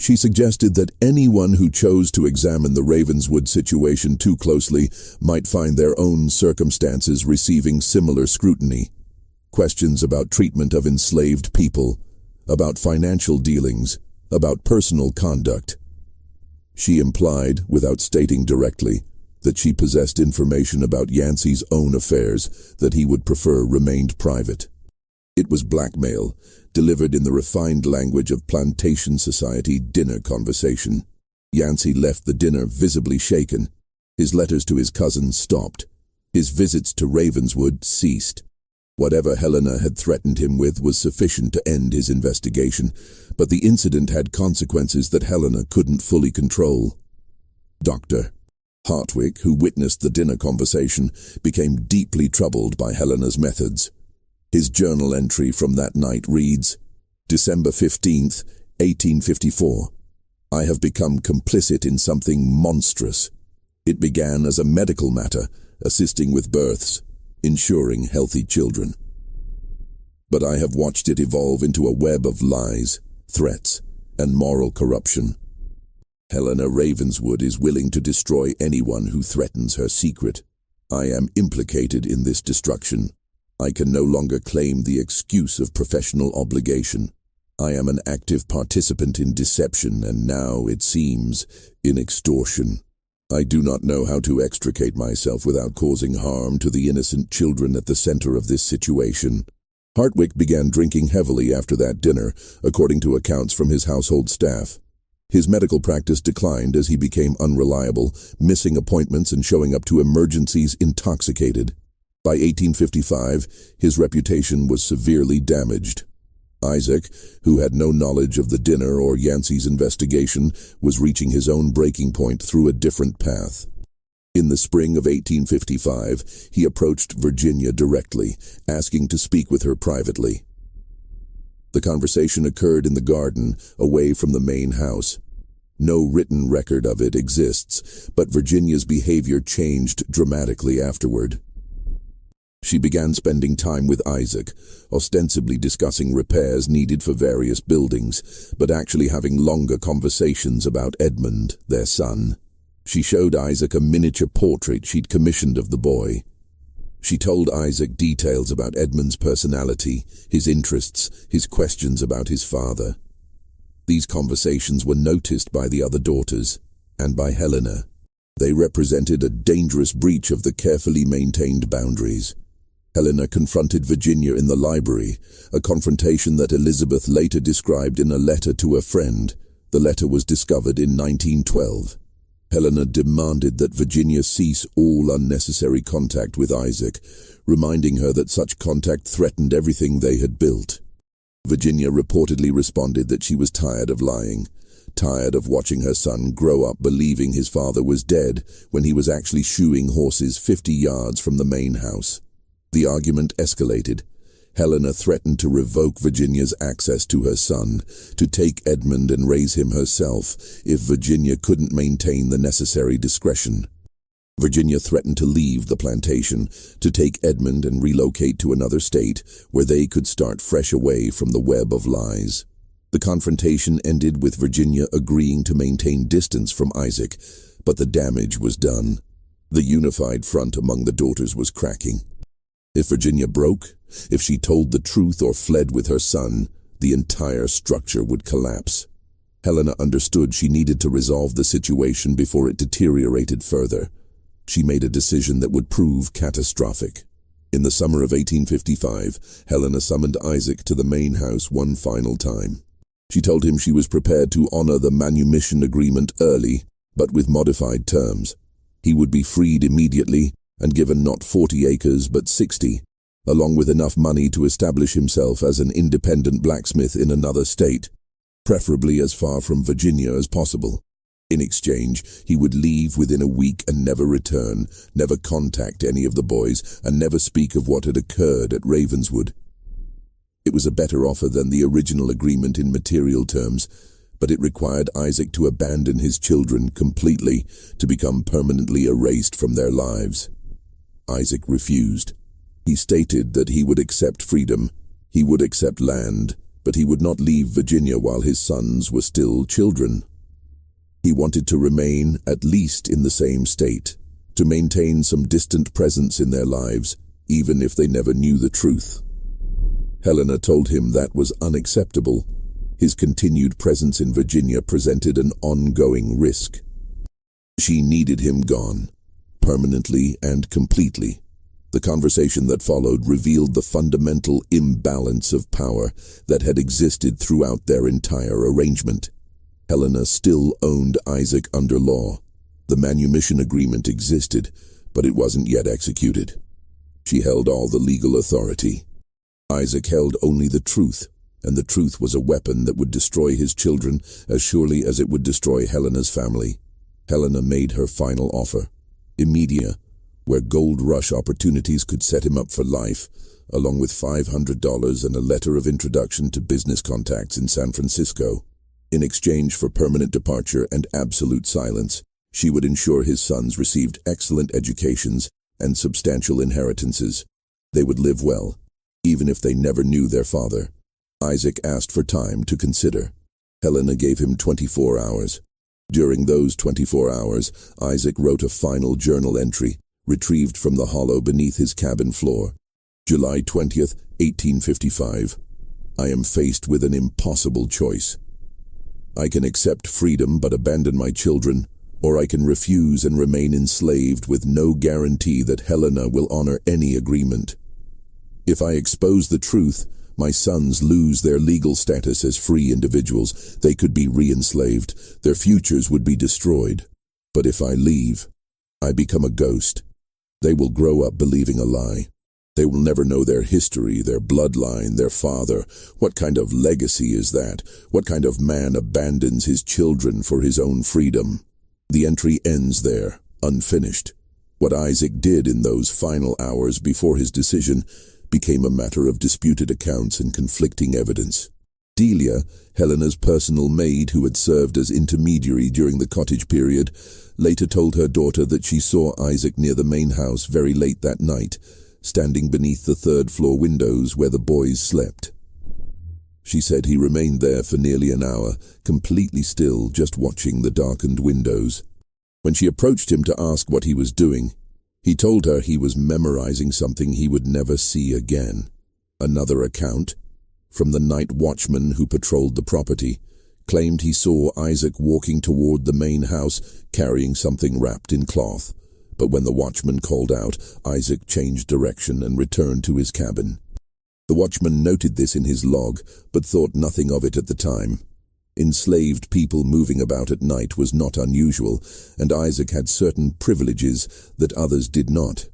She suggested that anyone who chose to examine the Ravenswood situation too closely might find their own circumstances receiving similar scrutiny. Questions about treatment of enslaved people, about financial dealings, about personal conduct. She implied, without stating directly, that she possessed information about Yancey's own affairs that he would prefer remained private. It was blackmail, delivered in the refined language of plantation society dinner conversation. Yancey left the dinner visibly shaken. His letters to his cousin stopped. His visits to Ravenswood ceased. Whatever Helena had threatened him with was sufficient to end his investigation, but the incident had consequences that Helena couldn't fully control. Dr. Hartwick, who witnessed the dinner conversation, became deeply troubled by Helena's methods. His journal entry from that night reads, December 15th, 1854. I have become complicit in something monstrous. It began as a medical matter, assisting with births, ensuring healthy children. But I have watched it evolve into a web of lies, threats, and moral corruption. Helena Ravenswood is willing to destroy anyone who threatens her secret. I am implicated in this destruction. I can no longer claim the excuse of professional obligation. I am an active participant in deception and now, it seems, in extortion. I do not know how to extricate myself without causing harm to the innocent children at the center of this situation. Hartwick began drinking heavily after that dinner, according to accounts from his household staff. His medical practice declined as he became unreliable, missing appointments and showing up to emergencies intoxicated. By 1855, his reputation was severely damaged. Isaac, who had no knowledge of the dinner or Yancey's investigation, was reaching his own breaking point through a different path. In the spring of 1855, he approached Virginia directly, asking to speak with her privately. The conversation occurred in the garden, away from the main house. No written record of it exists, but Virginia's behavior changed dramatically afterward. She began spending time with Isaac, ostensibly discussing repairs needed for various buildings, but actually having longer conversations about Edmund, their son. She showed Isaac a miniature portrait she'd commissioned of the boy. She told Isaac details about Edmund's personality, his interests, his questions about his father. These conversations were noticed by the other daughters, and by Helena. They represented a dangerous breach of the carefully maintained boundaries. Helena confronted Virginia in the library, a confrontation that Elizabeth later described in a letter to a friend. The letter was discovered in 1912. Helena demanded that Virginia cease all unnecessary contact with Isaac, reminding her that such contact threatened everything they had built. Virginia reportedly responded that she was tired of lying, tired of watching her son grow up believing his father was dead when he was actually shoeing horses 50 yards from the main house. The argument escalated. Helena threatened to revoke Virginia's access to her son, to take Edmund and raise him herself, if Virginia couldn't maintain the necessary discretion. Virginia threatened to leave the plantation, to take Edmund and relocate to another state, where they could start fresh away from the web of lies. The confrontation ended with Virginia agreeing to maintain distance from Isaac, but the damage was done. The unified front among the daughters was cracking. If Virginia broke, if she told the truth or fled with her son, the entire structure would collapse. Helena understood she needed to resolve the situation before it deteriorated further. She made a decision that would prove catastrophic. In the summer of 1855, Helena summoned Isaac to the main house one final time. She told him she was prepared to honor the manumission agreement early, but with modified terms. He would be freed immediately and given not 40 acres but 60, along with enough money to establish himself as an independent blacksmith in another state, preferably as far from Virginia as possible. In exchange, he would leave within a week and never return, never contact any of the boys, and never speak of what had occurred at Ravenswood. It was a better offer than the original agreement in material terms, but it required Isaac to abandon his children completely, to become permanently erased from their lives. Isaac refused. He stated that he would accept freedom, he would accept land, but he would not leave Virginia while his sons were still children. He wanted to remain, at least in the same state, to maintain some distant presence in their lives, even if they never knew the truth. Helena told him that was unacceptable. His continued presence in Virginia presented an ongoing risk. She needed him gone, permanently and completely. The conversation that followed revealed the fundamental imbalance of power that had existed throughout their entire arrangement. Helena still owned Isaac under law. The manumission agreement existed, but it wasn't yet executed. She held all the legal authority. Isaac held only the truth, and the truth was a weapon that would destroy his children as surely as it would destroy Helena's family. Helena made her final offer. Immediate, where gold rush opportunities could set him up for life, along with $500 and a letter of introduction to business contacts in San Francisco. In exchange for permanent departure and absolute silence, she would ensure his sons received excellent educations and substantial inheritances. They would live well, even if they never knew their father. Isaac asked for time to consider. Helena gave him 24 hours. During those 24 hours, Isaac wrote a final journal entry, retrieved from the hollow beneath his cabin floor. July 20th, 1855. I am faced with an impossible choice. I can accept freedom but abandon my children, or I can refuse and remain enslaved with no guarantee that Helena will honor any agreement. If I expose the truth, my sons lose their legal status as free individuals. They could be re-enslaved. Their futures would be destroyed. But if I leave, I become a ghost. They will grow up believing a lie. They will never know their history, their bloodline, their father. What kind of legacy is that? What kind of man abandons his children for his own freedom? The entry ends there, unfinished. What Isaac did in those final hours before his decision became a matter of disputed accounts and conflicting evidence. Delia, Helena's personal maid who had served as intermediary during the cottage period, later told her daughter that she saw Isaac near the main house very late that night, standing beneath the third-floor windows where the boys slept. She said he remained there for nearly an hour, completely still, just watching the darkened windows. When she approached him to ask what he was doing, he told her he was memorizing something he would never see again. Another account, from the night watchman who patrolled the property, claimed he saw Isaac walking toward the main house carrying something wrapped in cloth. But when the watchman called out, Isaac changed direction and returned to his cabin. The watchman noted this in his log, but thought nothing of it at the time. Enslaved people moving about at night was not unusual, and Isaac had certain privileges that others did not.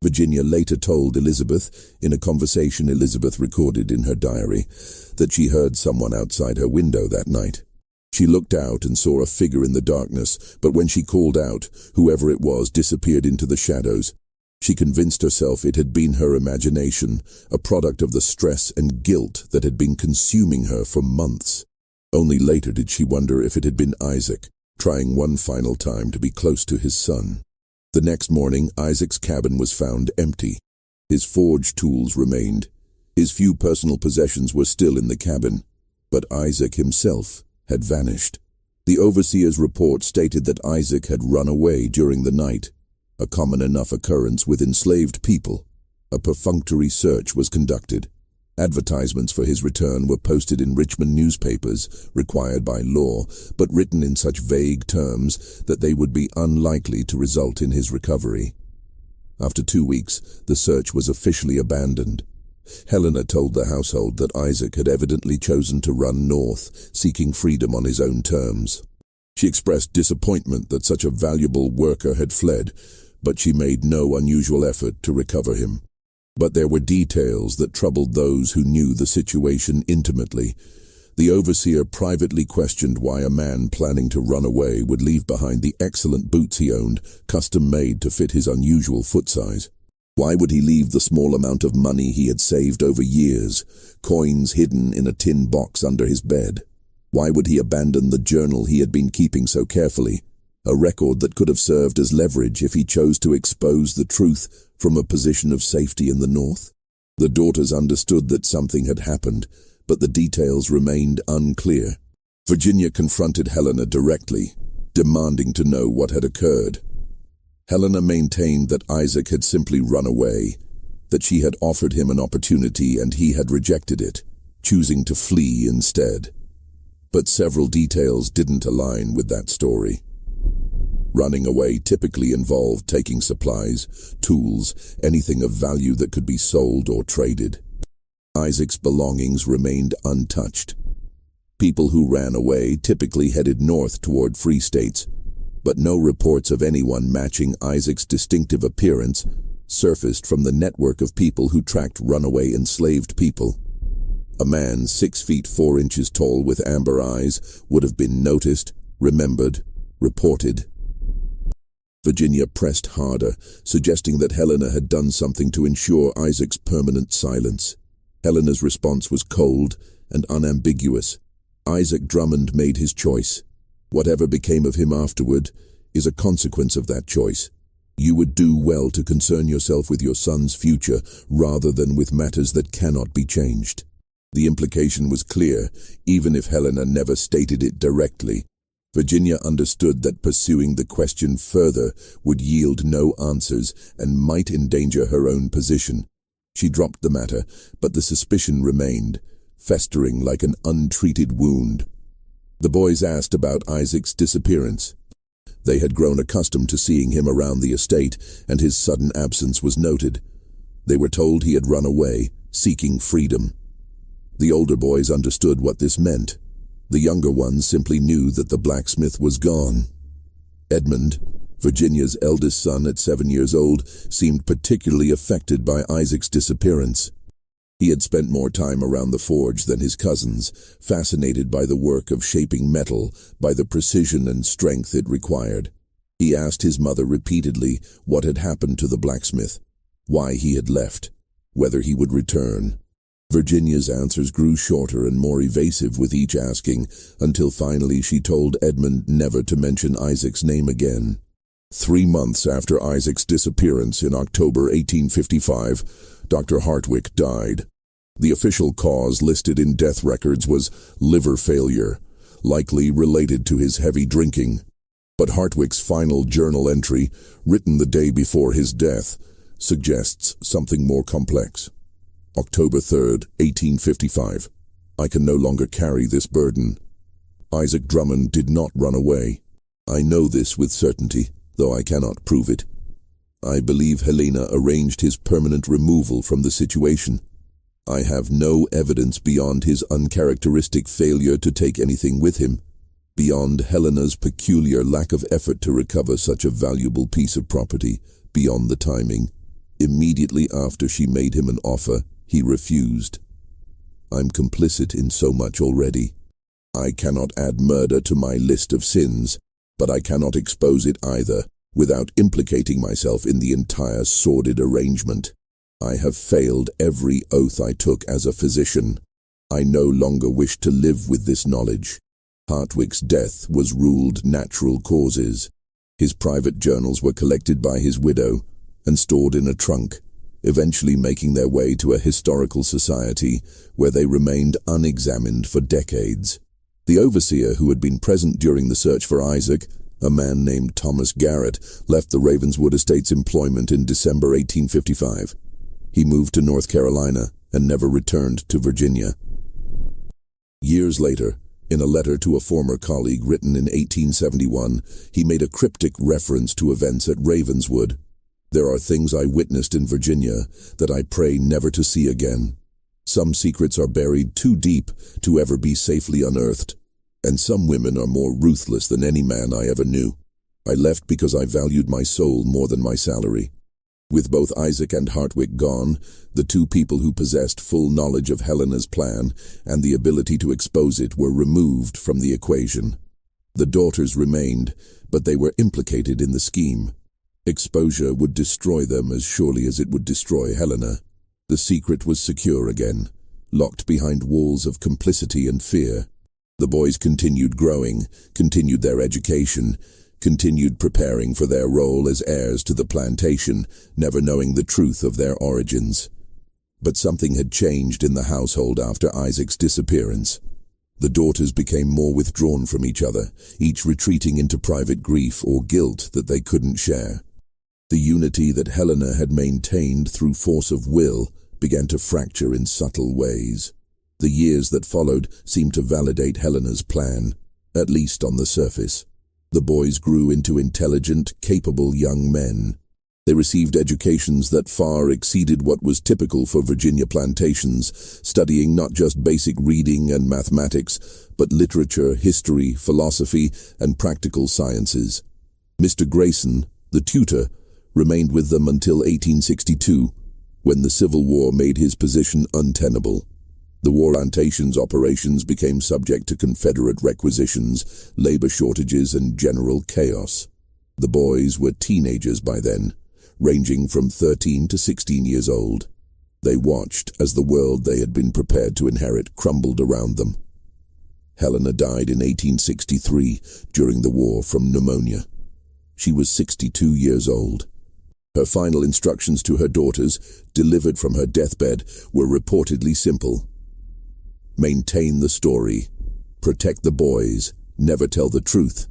Virginia later told Elizabeth, in a conversation Elizabeth recorded in her diary, that she heard someone outside her window that night. She looked out and saw a figure in the darkness, but when she called out, whoever it was disappeared into the shadows. She convinced herself it had been her imagination, a product of the stress and guilt that had been consuming her for months. Only later did she wonder if it had been Isaac, trying one final time to be close to his son. The next morning, Isaac's cabin was found empty. His forge tools remained. His few personal possessions were still in the cabin. But Isaac himself had vanished. The overseer's report stated that Isaac had run away during the night, a common enough occurrence with enslaved people. A perfunctory search was conducted. Advertisements for his return were posted in Richmond newspapers, required by law, but written in such vague terms that they would be unlikely to result in his recovery. After 2 weeks, the search was officially abandoned. Helena told the household that Isaac had evidently chosen to run north, seeking freedom on his own terms. She expressed disappointment that such a valuable worker had fled, but she made no unusual effort to recover him. But there were details that troubled those who knew the situation intimately. The overseer privately questioned why a man planning to run away would leave behind the excellent boots he owned, custom-made to fit his unusual foot size. Why would he leave the small amount of money he had saved over years, coins hidden in a tin box under his bed? Why would he abandon the journal he had been keeping so carefully, a record that could have served as leverage if he chose to expose the truth from a position of safety in the north? The daughters understood that something had happened, but the details remained unclear. Virginia confronted Helena directly, demanding to know what had occurred. Helena maintained that Isaac had simply run away, that she had offered him an opportunity and he had rejected it, choosing to flee instead. But several details didn't align with that story. Running away typically involved taking supplies, tools, anything of value that could be sold or traded. Isaac's belongings remained untouched. People who ran away typically headed north toward free states, but no reports of anyone matching Isaac's distinctive appearance surfaced from the network of people who tracked runaway enslaved people. A man 6 feet 4 inches tall with amber eyes would have been noticed, remembered, reported. Virginia pressed harder, suggesting that Helena had done something to ensure Isaac's permanent silence. Helena's response was cold and unambiguous. Isaac Drummond made his choice. Whatever became of him afterward is a consequence of that choice. You would do well to concern yourself with your son's future rather than with matters that cannot be changed. The implication was clear, even if Helena never stated it directly. Virginia understood that pursuing the question further would yield no answers and might endanger her own position. She dropped the matter, but the suspicion remained, festering like an untreated wound. The boys asked about Isaac's disappearance. They had grown accustomed to seeing him around the estate, and his sudden absence was noted. They were told he had run away, seeking freedom. The older boys understood what this meant. The younger ones simply knew that the blacksmith was gone. Edmund, Virginia's eldest son at 7 years old, seemed particularly affected by Isaac's disappearance. He had spent more time around the forge than his cousins, fascinated by the work of shaping metal, by the precision and strength it required. He asked his mother repeatedly what had happened to the blacksmith, why he had left, whether he would return. Virginia's answers grew shorter and more evasive with each asking, until finally she told Edmund never to mention Isaac's name again. 3 months after Isaac's disappearance in October 1855, Dr. Hartwick died. The official cause listed in death records was liver failure, likely related to his heavy drinking. But Hartwick's final journal entry, written the day before his death, suggests something more complex. October 3rd, 1855. I can no longer carry this burden. Isaac Drummond did not run away. I know this with certainty, though I cannot prove it. I believe Helena arranged his permanent removal from the situation. I have no evidence beyond his uncharacteristic failure to take anything with him, beyond Helena's peculiar lack of effort to recover such a valuable piece of property, beyond the timing. Immediately after she made him an offer, he refused. I'm complicit in so much already. I cannot add murder to my list of sins, but I cannot expose it either, without implicating myself in the entire sordid arrangement. I have failed every oath I took as a physician. I no longer wish to live with this knowledge. Hartwick's death was ruled natural causes. His private journals were collected by his widow and stored in a trunk. eventually making their way to a historical society where they remained unexamined for decades. The overseer who had been present during the search for Isaac, a man named Thomas Garrett, left the Ravenswood Estate's employment in December 1855. He moved to North Carolina and never returned to Virginia. Years later, in a letter to a former colleague written in 1871, he made a cryptic reference to events at Ravenswood. "There are things I witnessed in Virginia that I pray never to see again. Some secrets are buried too deep to ever be safely unearthed, and some women are more ruthless than any man I ever knew. I left because I valued my soul more than my salary." With both Isaac and Hartwick gone, the two people who possessed full knowledge of Helena's plan and the ability to expose it were removed from the equation. The daughters remained, but they were implicated in the scheme. Exposure would destroy them as surely as it would destroy Helena. The secret was secure again, locked behind walls of complicity and fear. The boys continued growing, continued their education, continued preparing for their role as heirs to the plantation, never knowing the truth of their origins. But something had changed in the household after Isaac's disappearance. The daughters became more withdrawn from each other, each retreating into private grief or guilt that they couldn't share. The unity that Helena had maintained through force of will began to fracture in subtle ways. The years that followed seemed to validate Helena's plan, at least on the surface. The boys grew into intelligent, capable young men. They received educations that far exceeded what was typical for Virginia plantations, studying not just basic reading and mathematics, but literature, history, philosophy, and practical sciences. Mr. Grayson, the tutor, remained with them until 1862, when the Civil War made his position untenable. The war plantation's operations became subject to Confederate requisitions, labor shortages, and general chaos. The boys were teenagers by then, ranging from 13 to 16 years old. They watched as the world they had been prepared to inherit crumbled around them. Helena died in 1863 during the war from pneumonia. She was 62 years old. Her final instructions to her daughters, delivered from her deathbed, were reportedly simple. Maintain the story. Protect the boys. Never tell the truth.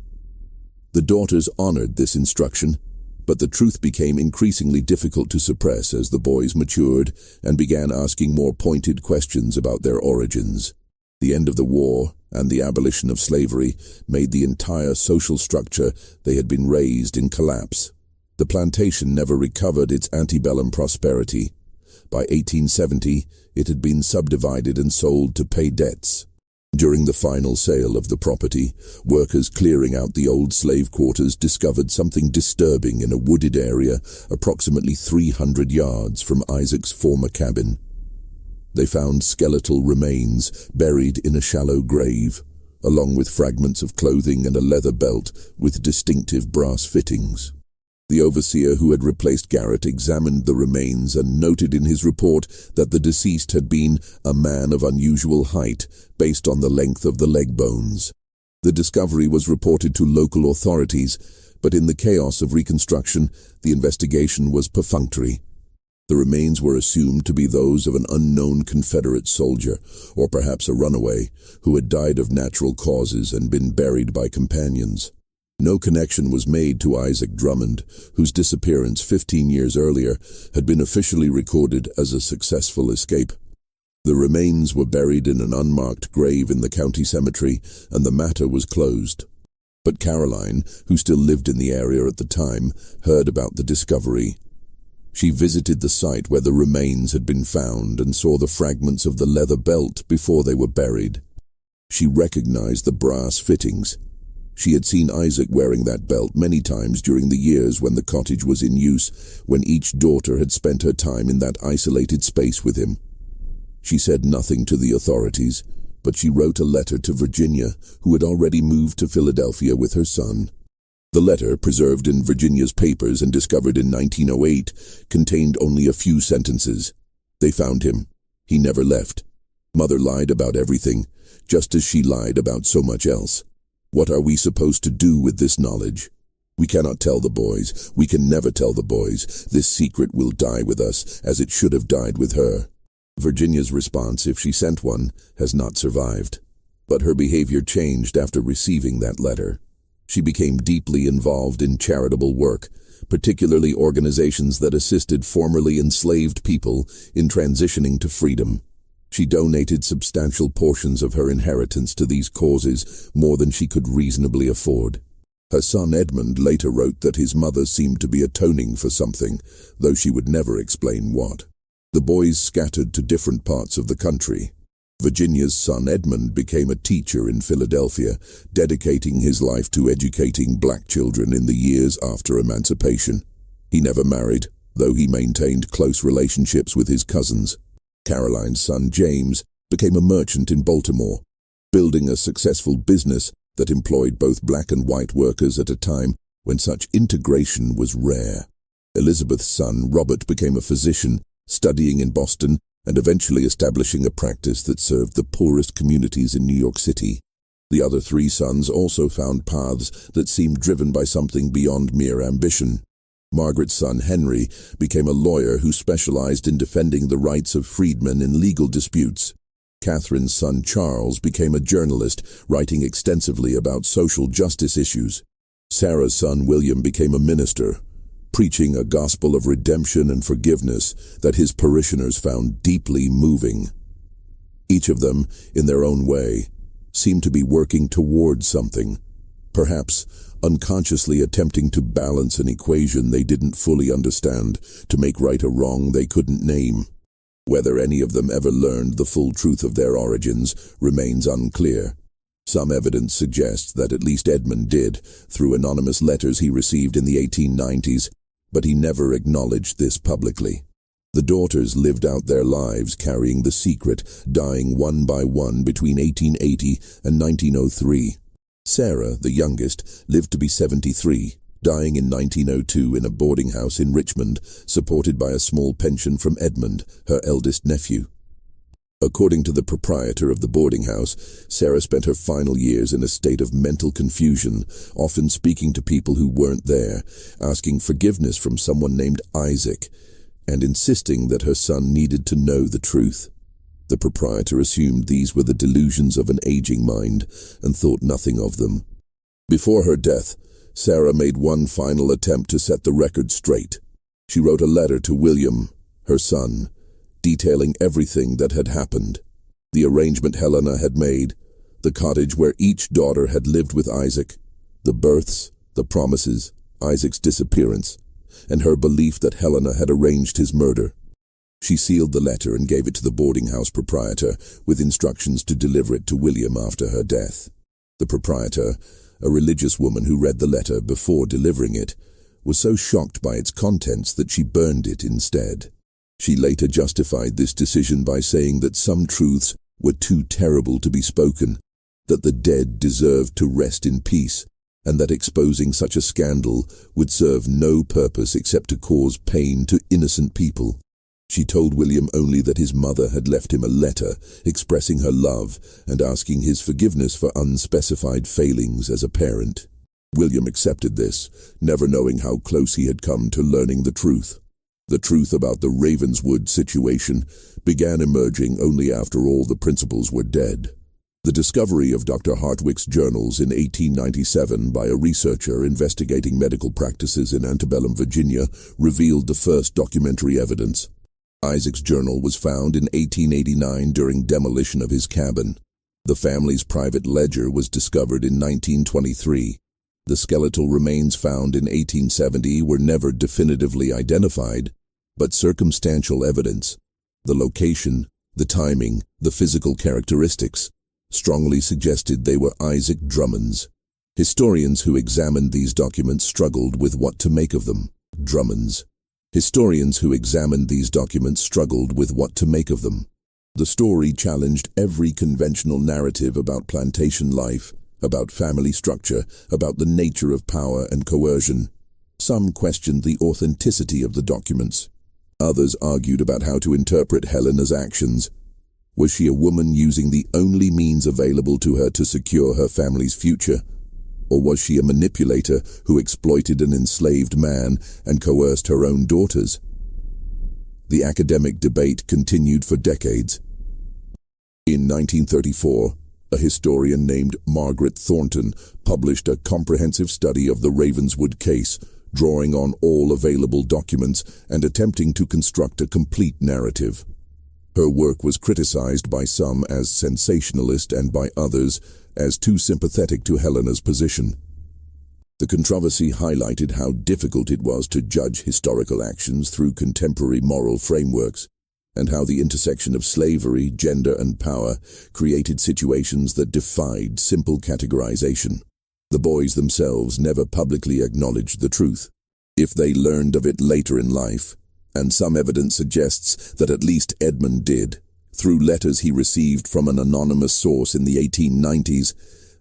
The daughters honored this instruction, but the truth became increasingly difficult to suppress as the boys matured and began asking more pointed questions about their origins. The end of the war and the abolition of slavery made the entire social structure they had been raised in collapse. The plantation never recovered its antebellum prosperity. By 1870, it had been subdivided and sold to pay debts. During the final sale of the property, workers clearing out the old slave quarters discovered something disturbing in a wooded area approximately 300 yards from Isaac's former cabin. They found skeletal remains buried in a shallow grave, along with fragments of clothing and a leather belt with distinctive brass fittings. The overseer who had replaced Garrett examined the remains and noted in his report that the deceased had been a man of unusual height based on the length of the leg bones. The discovery was reported to local authorities, but in the chaos of reconstruction, the investigation was perfunctory. The remains were assumed to be those of an unknown Confederate soldier, or perhaps a runaway, who had died of natural causes and been buried by companions. No connection was made to Isaac Drummond, whose disappearance 15 years earlier had been officially recorded as a successful escape. The remains were buried in an unmarked grave in the county cemetery, and the matter was closed. But Caroline, who still lived in the area at the time, heard about the discovery. She visited the site where the remains had been found and saw the fragments of the leather belt before they were buried. She recognized the brass fittings. She had seen Isaac wearing that belt many times during the years when the cottage was in use, when each daughter had spent her time in that isolated space with him. She said nothing to the authorities, but she wrote a letter to Virginia, who had already moved to Philadelphia with her son. The letter, preserved in Virginia's papers and discovered in 1908, contained only a few sentences. They found him. He never left. Mother lied about everything, just as she lied about so much else. What are we supposed to do with this knowledge? "We cannot tell the boys. We can never tell the boys. This secret will die with us, as it should have died with her." Virginia's response, if she sent one, has not survived. But her behavior changed after receiving that letter. She became deeply involved in charitable work, particularly organizations that assisted formerly enslaved people in transitioning to freedom. She donated substantial portions of her inheritance to these causes, more than she could reasonably afford. Her son Edmund later wrote that his mother seemed to be atoning for something, though she would never explain what. The boys scattered to different parts of the country. Virginia's son Edmund became a teacher in Philadelphia, dedicating his life to educating black children in the years after emancipation. He never married, though he maintained close relationships with his cousins. Caroline's son James became a merchant in Baltimore, building a successful business that employed both black and white workers at a time when such integration was rare. Elizabeth's son Robert became a physician, studying in Boston and eventually establishing a practice that served the poorest communities in New York City. The other three sons also found paths that seemed driven by something beyond mere ambition. Margaret's son Henry became a lawyer who specialized in defending the rights of freedmen in legal disputes. Catherine's son Charles became a journalist, writing extensively about social justice issues. Sarah's son William became a minister, preaching a gospel of redemption and forgiveness that his parishioners found deeply moving. Each of them, in their own way, seemed to be working towards something, perhaps unconsciously attempting to balance an equation they didn't fully understand, to make right a wrong they couldn't name. Whether any of them ever learned the full truth of their origins remains unclear. Some evidence suggests that at least Edmund did, through anonymous letters he received in the 1890s, but he never acknowledged this publicly. The daughters lived out their lives carrying the secret, dying one by one between 1880 and 1903. Sarah, the youngest, lived to be 73, dying in 1902 in a boarding house in Richmond, supported by a small pension from Edmund, her eldest nephew. According to the proprietor of the boarding house, Sarah spent her final years in a state of mental confusion, often speaking to people who weren't there, asking forgiveness from someone named Isaac, and insisting that her son needed to know the truth. The proprietor assumed these were the delusions of an aging mind and thought nothing of them. Before her death, Sarah made one final attempt to set the record straight. She wrote a letter to William, her son, detailing everything that had happened. The arrangement Helena had made, the cottage where each daughter had lived with Isaac, the births, the promises, Isaac's disappearance, and her belief that Helena had arranged his murder. She sealed the letter and gave it to the boarding house proprietor, with instructions to deliver it to William after her death. The proprietor, a religious woman who read the letter before delivering it, was so shocked by its contents that she burned it instead. She later justified this decision by saying that some truths were too terrible to be spoken, that the dead deserved to rest in peace, and that exposing such a scandal would serve no purpose except to cause pain to innocent people. She told William only that his mother had left him a letter expressing her love and asking his forgiveness for unspecified failings as a parent. William accepted this, never knowing how close he had come to learning the truth. The truth about the Ravenswood situation began emerging only after all the principals were dead. The discovery of Dr. Hartwick's journals in 1897 by a researcher investigating medical practices in antebellum Virginia revealed the first documentary evidence. Isaac's journal was found in 1889 during demolition of his cabin. The family's private ledger was discovered in 1923. The skeletal remains found in 1870 were never definitively identified, but circumstantial evidence, the location, the timing, the physical characteristics, strongly suggested they were Isaac Drummond's. Historians who examined these documents struggled with what to make of them. Historians who examined these documents struggled with what to make of them. The story challenged every conventional narrative about plantation life, about family structure, about the nature of power and coercion. Some questioned the authenticity of the documents. Others argued about how to interpret Helena's actions. Was she a woman using the only means available to her to secure her family's future? Or was she a manipulator who exploited an enslaved man and coerced her own daughters? The academic debate continued for decades. In 1934, a historian named Margaret Thornton published a comprehensive study of the Ravenswood case, drawing on all available documents and attempting to construct a complete narrative. Her work was criticized by some as sensationalist and by others as too sympathetic to Helena's position. The controversy highlighted how difficult it was to judge historical actions through contemporary moral frameworks, and how the intersection of slavery, gender, and power created situations that defied simple categorization. The boys themselves never publicly acknowledged the truth. If they learned of it later in life, and some evidence suggests that at least Edmund did, through letters he received from an anonymous source in the 1890s,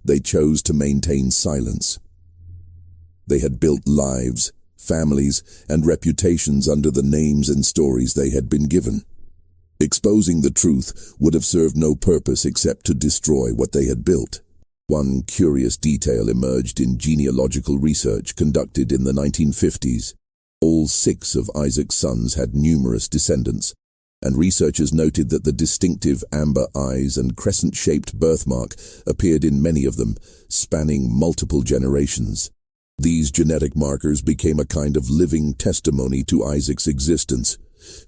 they chose to maintain silence. They had built lives, families, and reputations under the names and stories they had been given. Exposing the truth would have served no purpose except to destroy what they had built. One curious detail emerged in genealogical research conducted in the 1950s. All 6 of Isaac's sons had numerous descendants, and researchers noted that the distinctive amber eyes and crescent-shaped birthmark appeared in many of them, spanning multiple generations. These genetic markers became a kind of living testimony to Isaac's existence,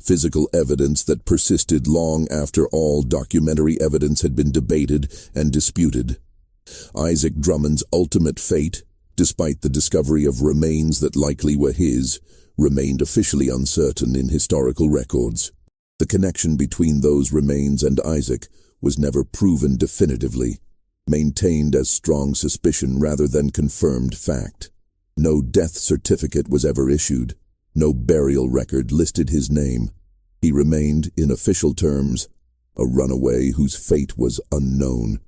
physical evidence that persisted long after all documentary evidence had been debated and disputed. Isaac Drummond's ultimate fate, despite the discovery of remains that likely were his, remained officially uncertain in historical records. The connection between those remains and Isaac was never proven definitively, maintained as strong suspicion rather than confirmed fact. No death certificate was ever issued. No burial record listed his name. He remained, in official terms, a runaway whose fate was unknown,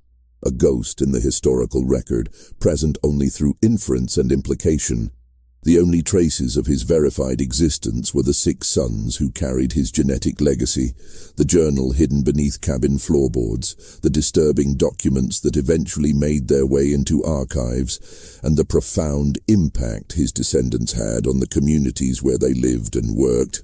a ghost in the historical record, present only through inference and implication. The only traces of his verified existence were the 6 sons who carried his genetic legacy, the journal hidden beneath cabin floorboards, the disturbing documents that eventually made their way into archives, and the profound impact his descendants had on the communities where they lived and worked.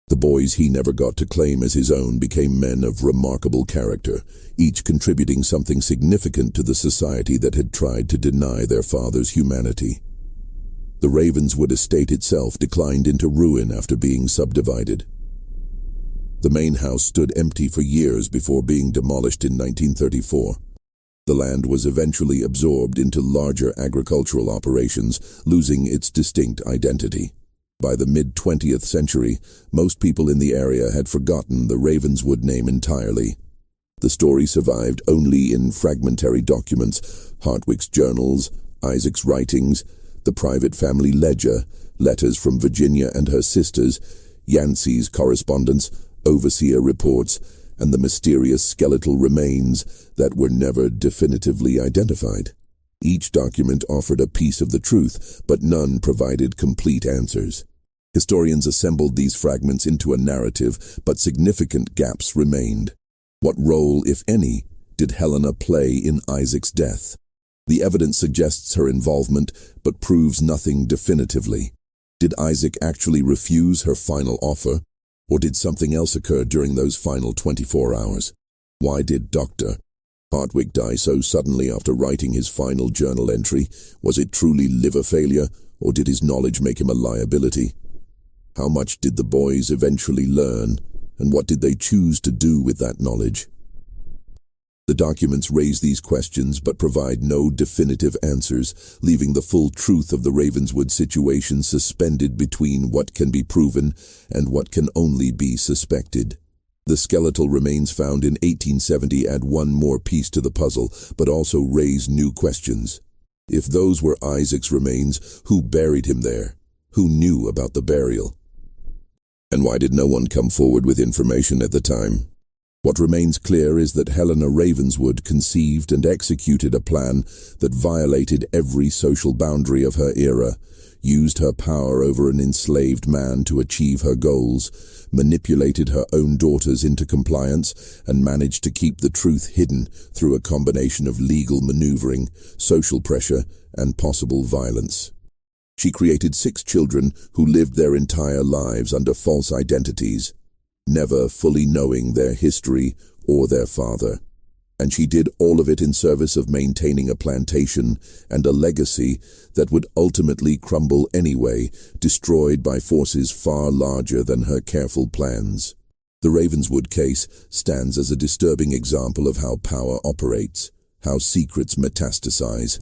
The boys he never got to claim as his own became men of remarkable character, each contributing something significant to the society that had tried to deny their father's humanity. The Ravenswood Estate itself declined into ruin after being subdivided. The main house stood empty for years before being demolished in 1934. The land was eventually absorbed into larger agricultural operations, losing its distinct identity. By the mid-20th century, most people in the area had forgotten the Ravenswood name entirely. The story survived only in fragmentary documents, Hartwick's journals, Isaac's writings, the private family ledger, letters from Virginia and her sisters, Yancey's correspondence, overseer reports, and the mysterious skeletal remains that were never definitively identified. Each document offered a piece of the truth, but none provided complete answers. Historians assembled these fragments into a narrative, but significant gaps remained. What role, if any, did Helena play in Isaac's death? The evidence suggests her involvement, but proves nothing definitively. Did Isaac actually refuse her final offer, or did something else occur during those final 24 hours? Why did Dr. Hartwick die so suddenly after writing his final journal entry? Was it truly liver failure, or did his knowledge make him a liability? How much did the boys eventually learn, and what did they choose to do with that knowledge? The documents raise these questions but provide no definitive answers, leaving the full truth of the Ravenswood situation suspended between what can be proven and what can only be suspected. The skeletal remains found in 1870 add one more piece to the puzzle, but also raise new questions. If those were Isaac's remains, who buried him there? Who knew about the burial? And why did no one come forward with information at the time? What remains clear is that Helena Ravenswood conceived and executed a plan that violated every social boundary of her era, used her power over an enslaved man to achieve her goals, manipulated her own daughters into compliance, and managed to keep the truth hidden through a combination of legal maneuvering, social pressure, and possible violence. She created 6 children who lived their entire lives under false identities, never fully knowing their history or their father. And she did all of it in service of maintaining a plantation and a legacy that would ultimately crumble anyway, destroyed by forces far larger than her careful plans. The Ravenswood case stands as a disturbing example of how power operates, how secrets metastasize,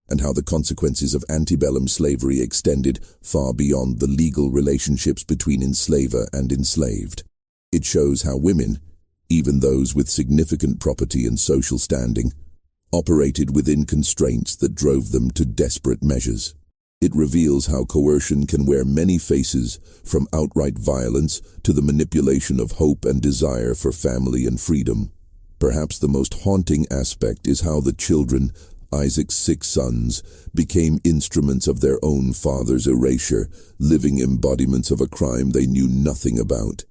and how the consequences of antebellum slavery extended far beyond the legal relationships between enslaver and enslaved. It shows how women, even those with significant property and social standing, operated within constraints that drove them to desperate measures. It reveals how coercion can wear many faces, from outright violence to the manipulation of hope and desire for family and freedom. Perhaps the most haunting aspect is how the children, Isaac's 6 sons, became instruments of their own father's erasure, living embodiments of a crime they knew nothing about.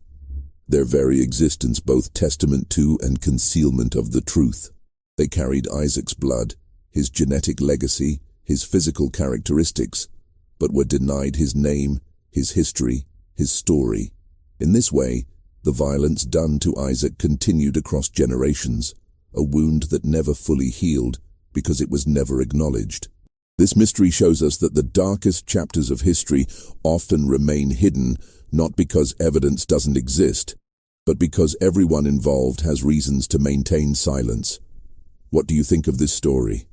Their very existence both testament to and concealment of the truth. They carried Isaac's blood, his genetic legacy, his physical characteristics, but were denied his name, his history, his story. In this way, the violence done to Isaac continued across generations, a wound that never fully healed because it was never acknowledged. This mystery shows us that the darkest chapters of history often remain hidden, not because evidence doesn't exist, but because everyone involved has reasons to maintain silence. What do you think of this story?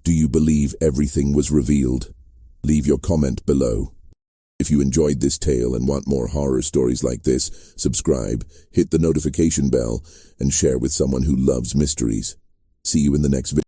Do you believe everything was revealed? Leave your comment below. If you enjoyed this tale and want more horror stories like this, subscribe, hit the notification bell, and share with someone who loves mysteries. See you in the next video.